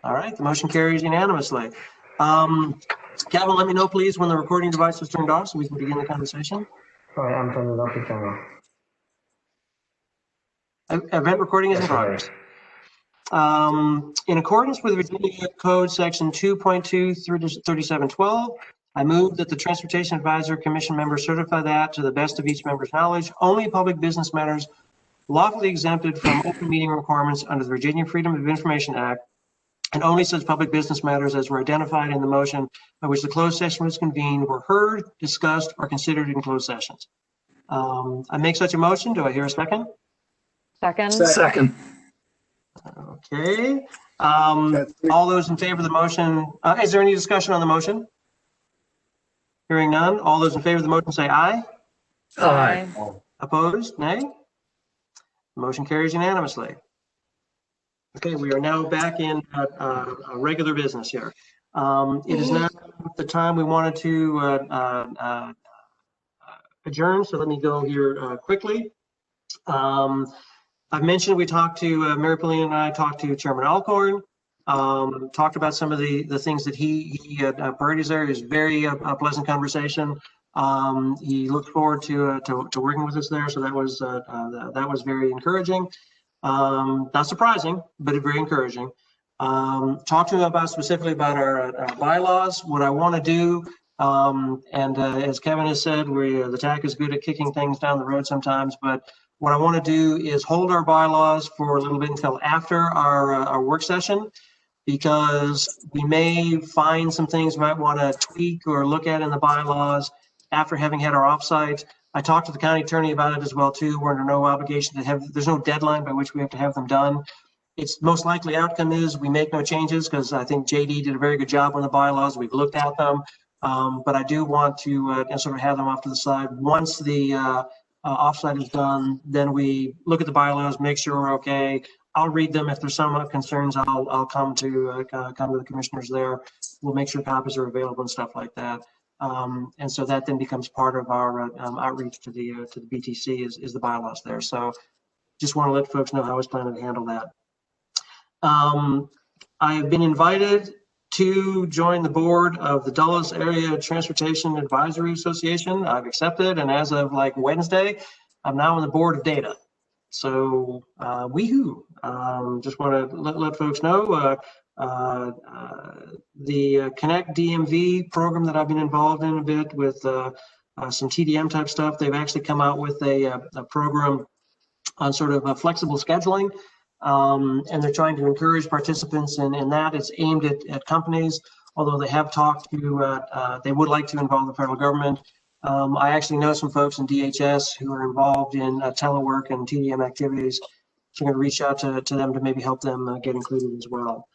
All right, the motion carries unanimously. Kevin, let me know, please, when the recording device is turned off so we can begin the conversation. All right, I'm turning it off the camera. Event recording is in Yes, sir. progress. In accordance with Virginia Code Section 2.2 through 3712, I move that the Transportation Advisory Commission members certify that, to the best of each member's knowledge, only public business matters lawfully exempted from open meeting requirements under the Virginia Freedom of Information Act, and only such public business matters as were identified in the motion by which the closed session was convened were heard, discussed, or considered in closed sessions. I make such a motion. Do I hear a second? Second. Second. Okay. All those in favor of the motion, is there any discussion on the motion? Hearing none. All those in favor of the motion say aye. Aye. Opposed? Nay? Motion carries unanimously. Okay, we are now back in regular business here. It is now the time we wanted to adjourn, so let me go here quickly. I've mentioned we talked to, Mary Pauline and I talked to Chairman Alcorn, talked about some of the things that he had priorities there. It was very pleasant conversation. He looked forward to working with us there, so that was very encouraging. Not surprising, but very encouraging. Talk to him about specifically about our bylaws, what I want to do. As Kevin has said, the TAC is good at kicking things down the road sometimes, but what I want to do is hold our bylaws for a little bit until after our work session, because we may find some things we might want to tweak or look at in the bylaws after having had our offsite. I talked to the county attorney about it as well too. We're under no obligation to have, there's no deadline by which we have to have them done. It's most likely outcome is we make no changes, because I think JD did a very good job on the bylaws. We've looked at them, but I do want to sort of have them off to the side. Once the offsite is done, then we look at the bylaws, make sure we're okay. I'll read them. If there's some concerns, I'll come to the commissioners there. We'll make sure copies are available and stuff like that. And so that then becomes part of our outreach to the BTC is the bylaws there. So just want to let folks know how I was planning to handle that. I have been invited to join the board of the Dulles Area Transportation Advisory Association. I've accepted, and as of like Wednesday, I'm now on the board of data. So weehoo! Just want to let folks know the Connect DMV program that I've been involved in a bit with some TDM type stuff. They've actually come out with a program on sort of flexible scheduling. And they're trying to encourage participants in that. It's aimed at companies, although they have talked to, they would like to involve the federal government. I actually know some folks in DHS who are involved in telework and TDM activities. So I'm going to reach out to them to maybe help them get included as well.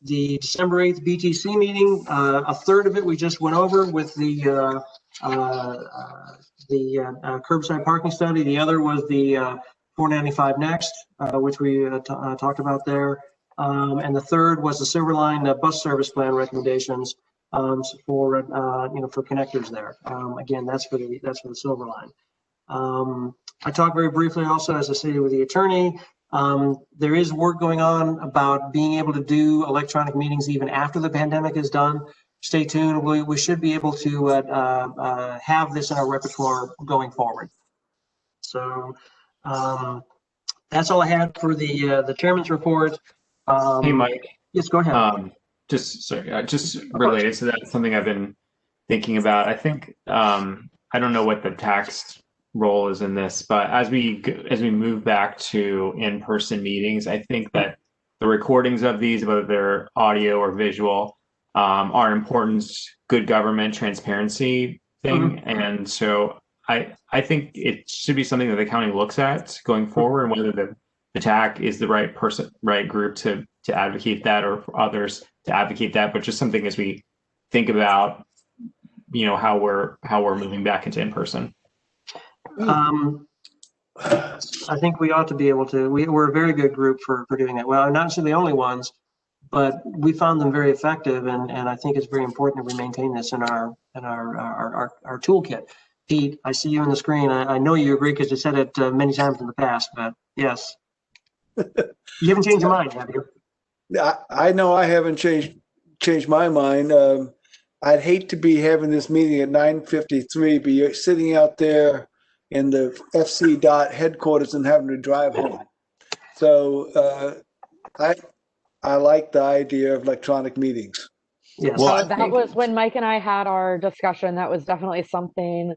The December 8th BTC meeting, a third of it we just went over with the curbside parking study. The other was the 495 Next, which we talked about there. And the third was the Silver Line bus service plan recommendations for connectors there. Again, that's for the Silver Line. I talked very briefly also, as I stated, with the attorney. There is work going on about being able to do electronic meetings even after the pandemic is done. Stay tuned. We should be able to have this in our repertoire going forward. So that's all I had for the chairman's report. Hey, Mike. Yes, go ahead. Just related to that, something I've been thinking about. I think I don't know what the tax role is in this, but as we move back to in-person meetings, I think that the recordings of these, whether they're audio or visual, are an important good government transparency thing. Mm-hmm. And so I think it should be something that the county looks at going forward, and whether the TAC is the right group to advocate that, or for others to advocate that, but just something as we think about how we're moving back into in person. I think we ought to be able to. We're a very good group for doing that. Well, not necessarily the only ones, but we found them very effective, and I think it's very important that we maintain this in our toolkit. Pete, I see you on the screen. I know you agree because you said it many times in the past, but yes. You haven't changed your mind, have you? I know I haven't changed my mind. I'd hate to be having this meeting at 9:53, but you're sitting out there in the FC dot headquarters and having to drive home. So I like the idea of electronic meetings. Yes. Well, that was when Mike and I had our discussion. That was definitely something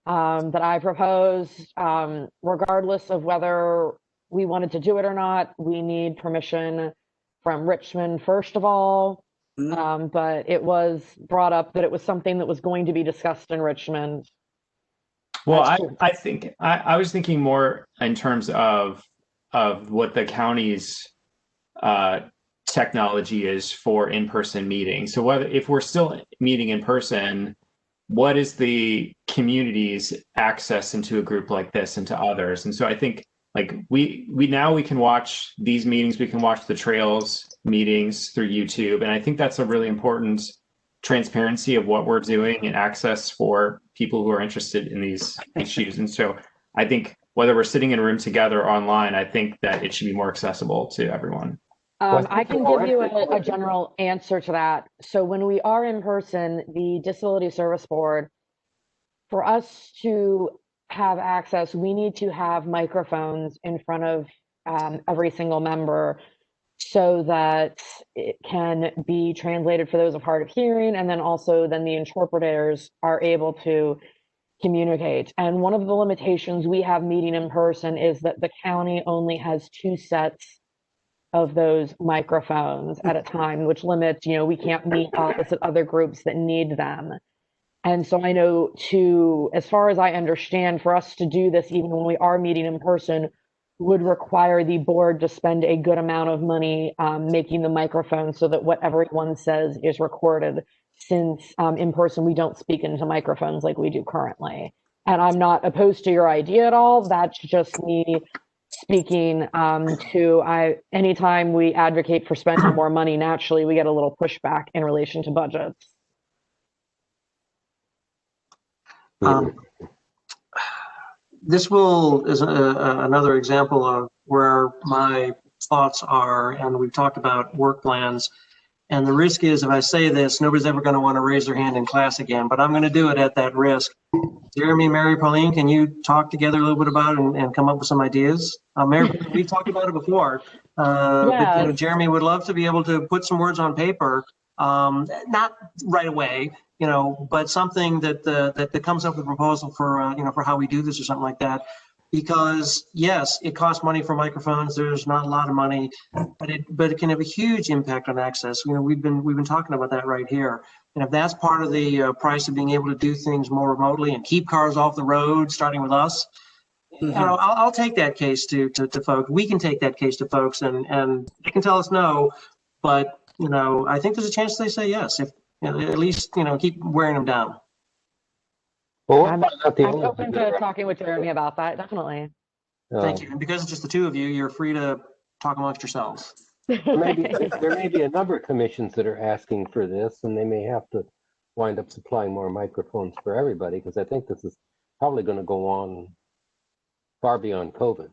that I proposed. Regardless of whether we wanted to do it or not, we need permission from Richmond first of all. But it was brought up that it was something that was going to be discussed in Richmond. Well, I think I was thinking more in terms of what the county's technology is for in-person meetings. So if we're still meeting in person, what is the community's access into a group like this and to others? And so I think like we can watch these meetings, we can watch the Trails meetings through YouTube, and I think that's a really important transparency of what we're doing and access for people who are interested in these issues. And so I think whether we're sitting in a room together or online, I think that it should be more accessible to everyone. I can give you a general answer to that. So when we are in person, the Disability Service Board, for us to have access, we need to have microphones in front of every single member so that it can be translated for those of hard of hearing, and then also then the interpreters are able to communicate. And one of the limitations we have meeting in person is that the county only has 2 sets of those microphones at a time, which limits, we can't meet opposite other groups that need them. And so I know as far as I understand, for us to do this, even when we are meeting in person, would require the board to spend a good amount of money making the microphone so that what everyone says is recorded, since in person we don't speak into microphones like we do currently. And I'm not opposed to your idea at all. That's just me speaking anytime we advocate for spending more money, naturally we get a little pushback in relation to budgets. This is another example of where my thoughts are, and we've talked about work plans. And the risk is, if I say this, nobody's ever going to want to raise their hand in class again, but I'm going to do it at that risk. Jeremy, Mary, Pauline, can you talk together a little bit about it and come up with some ideas? Mary, we've talked about it before. But, Jeremy would love to be able to put some words on paper, not right away, but something that comes up with a proposal for for how we do this or something like that. Because yes, it costs money for microphones. There's not a lot of money, but it can have a huge impact on access. We've been talking about that right here. And if that's part of the price of being able to do things more remotely and keep cars off the road, starting with us, I'll take that case to folks. We can take that case to folks, and they can tell us no, but I think there's a chance they say yes if at least keep wearing them down. Well, I'm open to talking with Jeremy about that, definitely. Thank you. And because it's just the 2 of you, you're free to talk amongst yourselves. There may be a number of commissions that are asking for this, and they may have to wind up supplying more microphones for everybody, because I think this is probably going to go on far beyond COVID.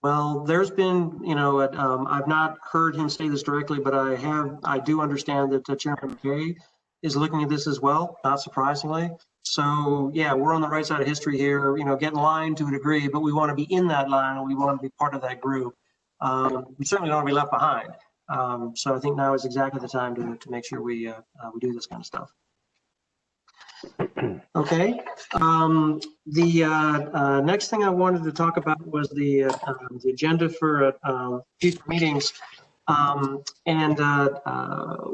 Well, there's been, I've not heard him say this directly, but I do understand that Chairman McKay is looking at this as well, not surprisingly. So yeah, we're on the right side of history here, get in line to a degree, but we want to be in that line and we want to be part of that group. We certainly don't want to be left behind. So I think now is exactly the time to make sure we do this kind of stuff. Okay. The next thing I wanted to talk about was the agenda for future meetings.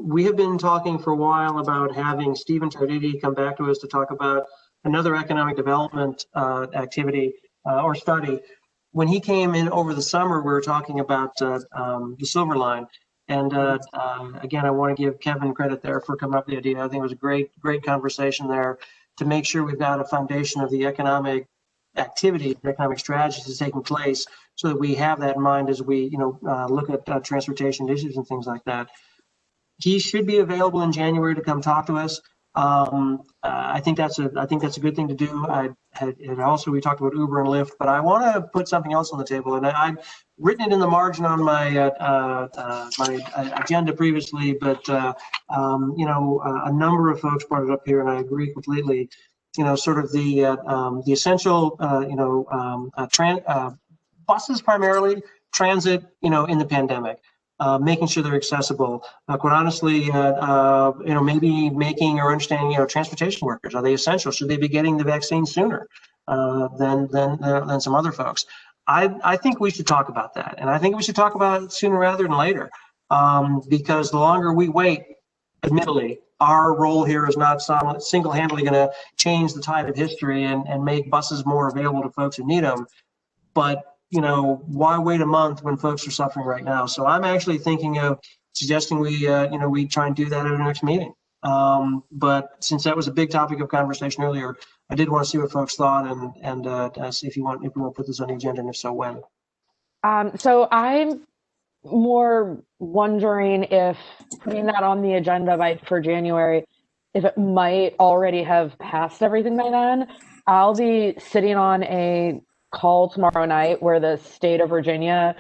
We have been talking for a while about having Stephen Tarditi come back to us to talk about another economic development activity or study. When he came in over the summer, we were talking about the Silver Line. And again, I want to give Kevin credit there for coming up with the idea. I think it was a great conversation there to make sure we've got a foundation of the economic activity, economic strategies that's taking place, so that we have that in mind as we, look at transportation issues and things like that. He should be available in January to come talk to us. I think that's a good thing to do. And also we talked about Uber and Lyft, but I want to put something else on the table, and I've written it in the margin on my my agenda previously, but a number of folks brought it up here, and I agree completely. Sort of the essential, buses primarily, transit, in the pandemic. Making sure they're accessible. Quite honestly, maybe making or understanding, transportation workers, are they essential? Should they be getting the vaccine sooner than some other folks? I think we should talk about that, and I think we should talk about it sooner rather than later, because the longer we wait, admittedly, our role here is not single-handedly going to change the tide of history and make buses more available to folks who need them, but why wait a month when folks are suffering right now? So I'm actually thinking of suggesting we try and do that at our next meeting. But since that was a big topic of conversation earlier, I did want to see what folks thought and see if we want to put this on the agenda, and if so, when. So I'm more wondering if putting that on the agenda for January, if it might already have passed everything by then. I'll be sitting on a call tomorrow night where the state of Virginia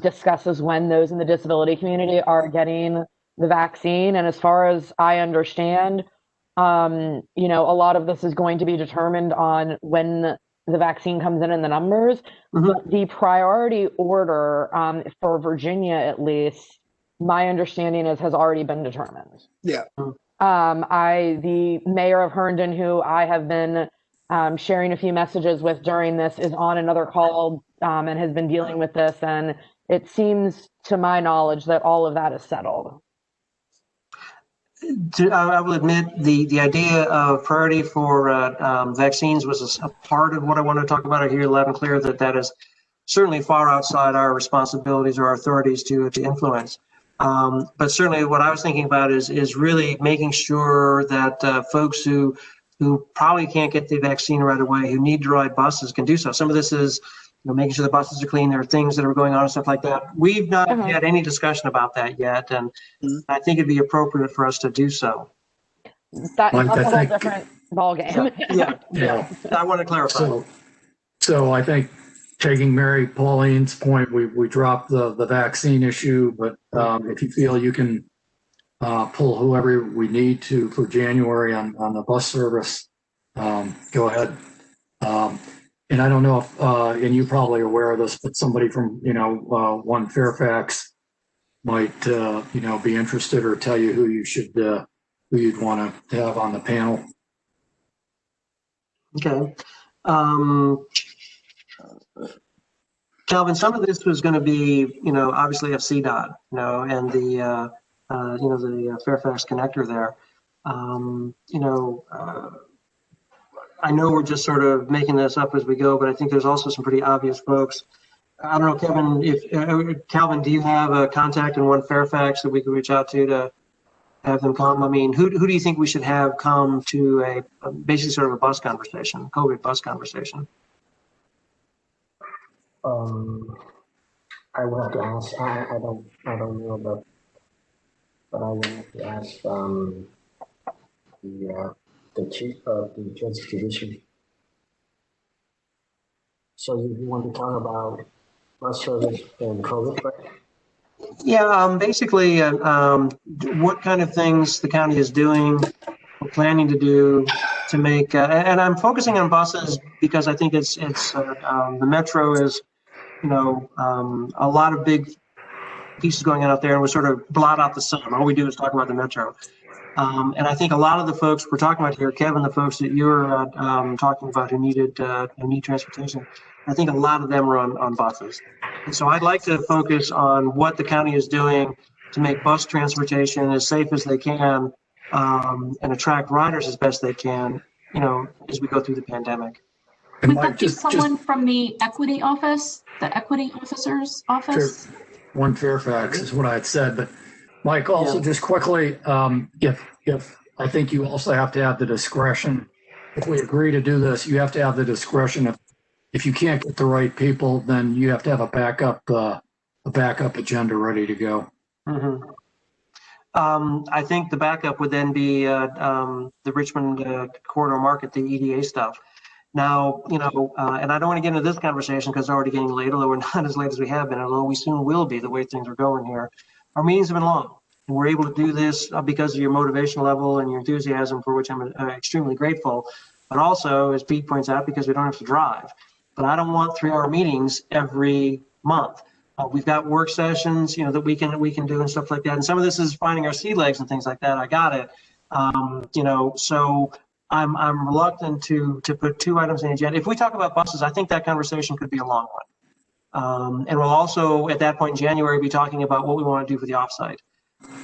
discusses when those in the disability community are getting the vaccine. And as far as I understand, a lot of this is going to be determined on when the vaccine comes in the numbers. Mm-hmm. But the priority order for Virginia, at least, my understanding is has already been determined. Yeah. The mayor of Herndon, who I have been sharing a few messages with during this, is on another call and has been dealing with this. And it seems, to my knowledge, that all of that is settled. I will admit the idea of priority for vaccines was a part of what I wanted to talk about. I hear loud and clear that is certainly far outside our responsibilities or our authorities to influence. But certainly what I was thinking about is really making sure that folks who probably can't get the vaccine right away, who need to ride buses, can do so. Some of this is making sure the buses are clean. There are things that are going on and stuff like that. We've not had any discussion about that yet, and I think it'd be appropriate for us to do so. That's a whole different ballgame. Yeah. I want to clarify. So I think, taking Mary Pauline's point, we dropped the vaccine issue, but if you feel you can pull whoever we need to for January on the bus service, go ahead. And I don't know if, and you're probably aware of this, but somebody from, One Fairfax might, be interested or tell you who you'd want to have on the panel. Okay. Calvin, some of this was going to be, obviously FCDOT, and the Fairfax connector there. I know we're just sort of making this up as we go, but I think there's also some pretty obvious folks. I don't know, Kevin, Calvin, do you have a contact in One Fairfax that we could reach out to have them come? I mean, who do you think we should have come to basically sort of a bus conversation, COVID bus conversation? I will have to ask. I don't know, but I will have to ask the chief of the transit division. So you want to talk about bus service and COVID, right? Yeah, basically, what kind of things the county is doing or planning to do to make, and I'm focusing on buses because I think it's the metro is, a lot of big pieces going on out there, and we sort of blot out the sun. All we do is talk about the metro. And I think a lot of the folks we're talking about here, Kevin, the folks that you're talking about who need transportation, I think a lot of them are on buses. And so I'd like to focus on what the county is doing to make bus transportation as safe as they can and attract riders as best they can, as we go through the pandemic. Would that be someone from the equity office, the equity officer's office? Sure. One Fairfax is what I had said, but Mike, also just quickly, if I think you also have to have the discretion, if we agree to do this, you have to have the discretion. If you can't get the right people, then you have to have a backup agenda ready to go. Mm-hmm. I think the backup would then be the Richmond corridor market, the EDA stuff. Now, and I don't want to get into this conversation because it's already getting late, although we're not as late as we have been, although we soon will be the way things are going here. Our meetings have been long, and we're able to do this because of your motivation level and your enthusiasm, for which I'm extremely grateful, but also, as Pete points out, because we don't have to drive. But I don't want 3-hour meetings every month. We've got work sessions, that we can do and stuff like that. And some of this is finding our sea legs and things like that. I got it. So I'm reluctant to put 2 items in the agenda. If we talk about buses, I think that conversation could be a long one. And we'll also, at that point in January, be talking about what we want to do for the offsite.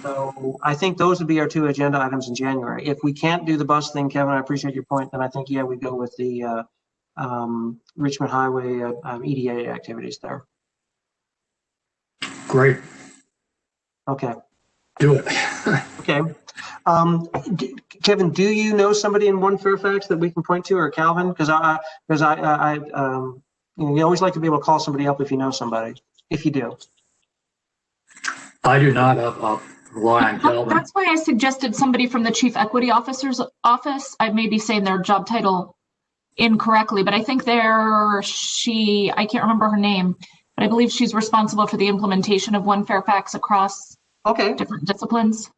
So I think those would be our 2 agenda items in January. If we can't do the bus thing, Kevin, I appreciate your point. Then I think, we go with the Richmond Highway EDA activities there. Great. Okay. Do it. Okay. Kevin, do you know somebody in One Fairfax that we can point to, or Calvin? Because you always like to be able to call somebody up if you know somebody, if you do. I do not. Rely on Calvin. That's why I suggested somebody from the Chief Equity Officer's office. I may be saying their job title incorrectly, but I think I can't remember her name, but I believe she's responsible for the implementation of One Fairfax across different disciplines.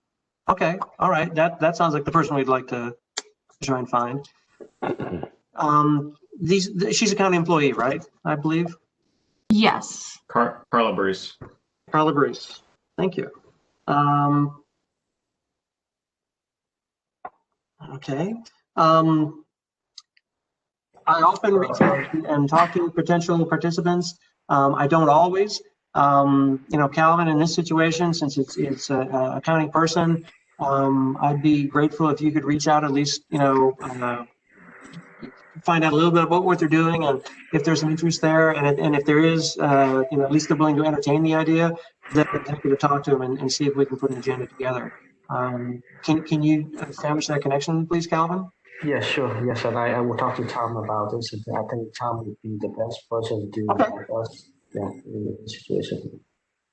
Okay, all right. That sounds like the person we'd like to try and find. She's a county employee, right? I believe. Yes. Carla Bruce. Carla Bruce. Thank you. Okay. I often reach out and talk to potential participants. I don't always. Calvin, in this situation, since it's a county person, I'd be grateful if you could reach out, at least, find out a little bit about what they're doing and if there's an interest there. And if there is, at least they're willing to entertain the idea, then I'm happy to talk to them and see if we can put an agenda together. Can you establish that connection, please, Calvin? Yeah, sure. Yes, and I will talk to Tom about this. I think Tom would be the best person to help us. Yeah, in the situation.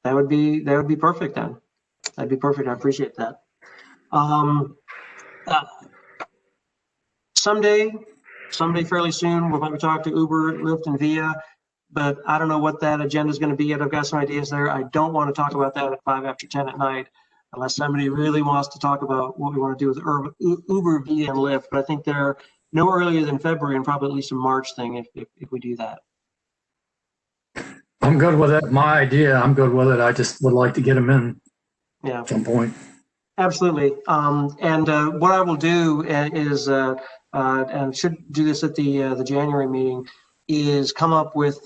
That would be perfect then. That'd be perfect. I appreciate that. Someday fairly soon, we'll probably talk to Uber, Lyft, and Via, but I don't know what that agenda is going to be yet. I've got some ideas there. I don't want to talk about that at 5 after 10 at night, unless somebody really wants to talk about what we want to do with Uber, Via, and Lyft. But I think they're no earlier than February and probably at least a March thing if we do that. I'm good with it. My idea, I'm good with it. I just would like to get them in at some point. Absolutely. And what I will do is, and should do this at the January meeting, is come up with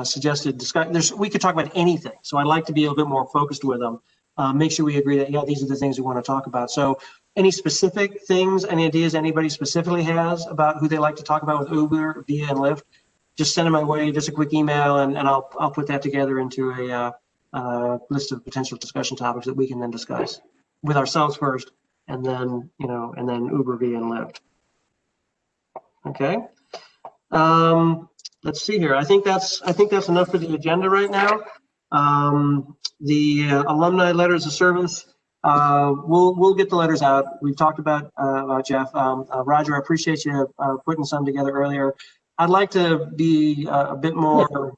suggested discussion. We could talk about anything. So I'd like to be a little bit more focused with them. Make sure we agree that, these are the things we want to talk about. So any specific things, any ideas anybody specifically has about who they like to talk about with Uber, Via, and Lyft, just send them my way, just a quick email, and I'll put that together into a list of potential discussion topics that we can then discuss with ourselves first, and then Uber, Via, and Lyft. Okay. Let's see here. I think that's enough for the agenda right now. The alumni letters of service. We'll get the letters out. We've talked about Jeff. Roger, I appreciate you putting some together earlier. I'd like to be a bit more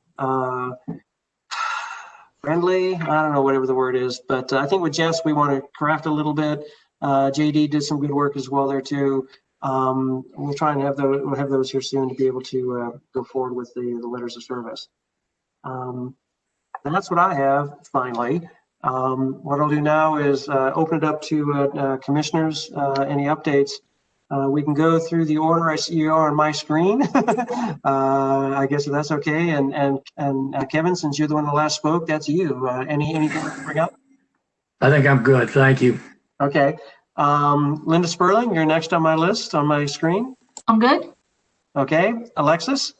friendly. I don't know, whatever the word is, but I think with Jess, we want to craft a little bit. JD did some good work as well there too. We'll try and have those here soon to be able to go forward with the letters of service. And that's what I have finally. What I'll do now is open it up to commissioners. Any updates? We can go through the order I see you are on my screen. I guess if that's okay. And Kevin, since you're the one that last spoke, that's you. Anything to bring up? I think I'm good. Thank you. Okay. Linda Sperling, you're next on my list on my screen. I'm good. Okay. Alexis?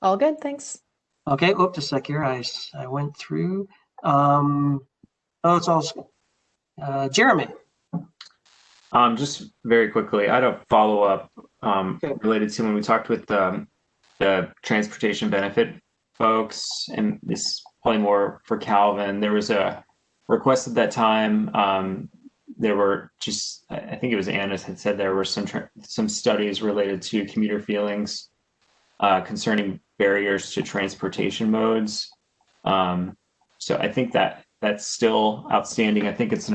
All good, thanks. Okay. Oops, a sec here. I went through. It's all Jeremy. Just very quickly, I had a follow-up related to when we talked with the transportation benefit folks, and this is probably more for Calvin. There was a request at that time. There were just, I think it was Anna had said there were some studies related to commuter feelings concerning barriers to transportation modes. So I think that's still outstanding. I think it's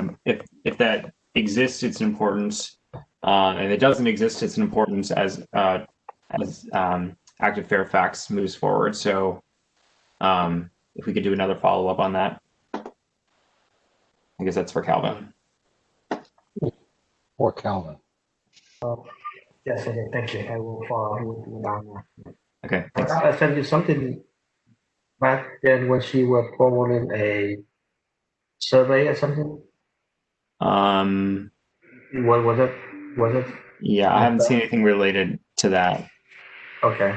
if that exists, it's an importance. And if it doesn't exist, it's an importance as Active Fairfax moves forward. So if we could do another follow-up on that, I guess that's for Calvin. Or Calvin. Yes, okay, thank you. I will follow with you down there. Okay. I sent you something back then when she was forwarding a survey or something. What was it? Was it? Yeah, I haven't seen anything related to that. Okay.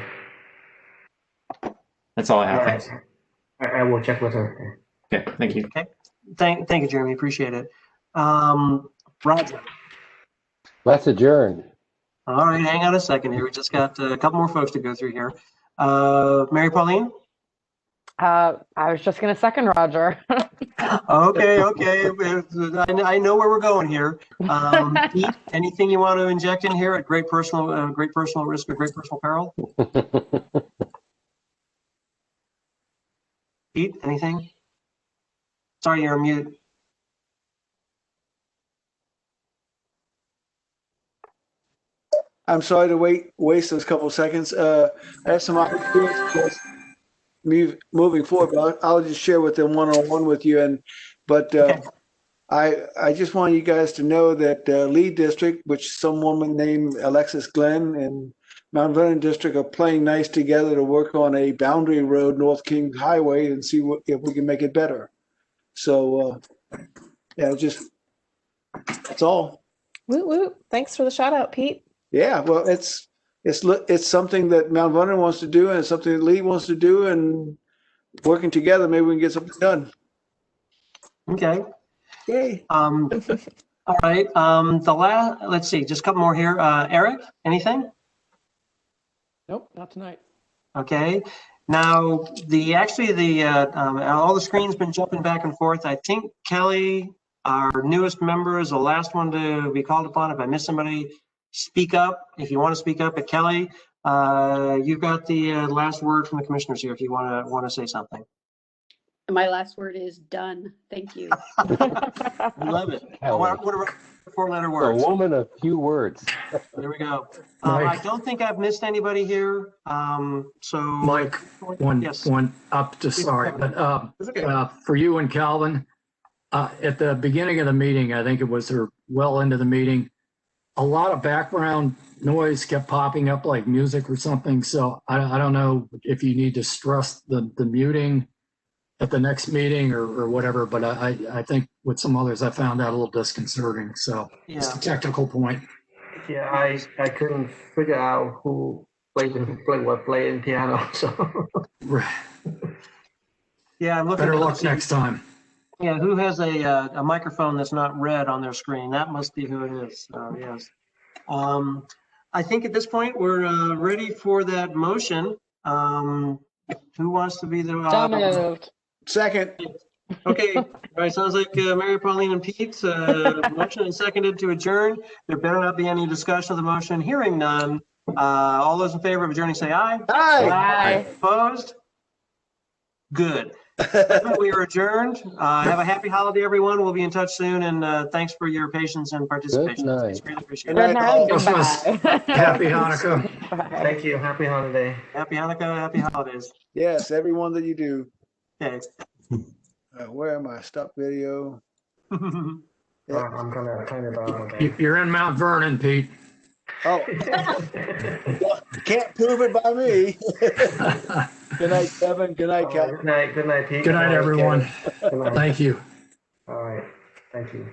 That's all I have. Right. Thanks. I will check with her. Okay, thank you. Okay. Thank you, Jeremy. Appreciate it. Roger. Let's adjourn. All right, hang on a second here. We just got a couple more folks to go through here. Mary Pauline? I was just going to second Roger. Okay. I know where we're going here. Pete, anything you want to inject in here at great personal risk or great personal peril? Pete, anything? Sorry, you're on mute. I'm sorry to waste those couple of seconds. I have some opportunities moving forward, but I'll just share with them one-on-one with you. Okay. I just want you guys to know that Lee District, which some woman named Alexis Glenn, and Mount Vernon District are playing nice together to work on a boundary road, North King Highway, and see if we can make it better. So, yeah, that's all. Woo woo. Thanks for the shout out, Pete. Yeah, well, it's something that Mount Vernon wants to do, and it's something that Lee wants to do, and working together, maybe we can get something done. Okay. Yay. All right. Let's see, just a couple more here. Eric, anything? Nope, not tonight. Okay. Now, all the screen's been jumping back and forth. I think Kelly, our newest member, is the last one to be called upon. If I miss somebody, speak up. If you want to speak up, but Kelly, you've got the last word from the commissioners here if you want to say something. My last word is done. Thank you. I love it. What are 4-letter A words? woman of few words. There we go. Mike. I don't think I've missed anybody here. So Mike, one up to sorry, but It's okay. for you and Calvin, at the beginning of the meeting, I think it was, or well into the meeting, a lot of background noise kept popping up like music or something. So I don't know if you need to stress the muting at the next meeting or whatever, but I think with some others, I found that a little disconcerting. So it's a technical point. Yeah, I couldn't figure out who was playing piano. So Yeah, I'm looking. Better luck next time. Yeah, who has a microphone that's not red on their screen? That must be who it is. Yes. I think at this point we're ready for that motion. Who wants to be the Moved. Second. Okay, all right, sounds like Mary Pauline and Pete, motion and seconded to adjourn. There better not be any discussion of the motion. Hearing none. All those in favor of adjourning say aye. Aye. Bye. Opposed? Good. We are adjourned. Have a happy holiday, everyone. We'll be in touch soon, and thanks for your patience and participation. Good night. It's really appreciated. Good Good night. night. Christmas. Goodbye. Happy Hanukkah. Bye. thank you. Happy holiday. Happy Hanukkah, happy holidays. Yes, everyone that you do. Okay. Where am I? Stop video. I'm gonna turn it off again. You're in Mount Vernon, Pete. Oh, can't prove it by me. Good night, Kevin. Good night, Kevin. Good night. Good night, Pete. Good night, everyone. Good night. Thank you. All right. Thank you.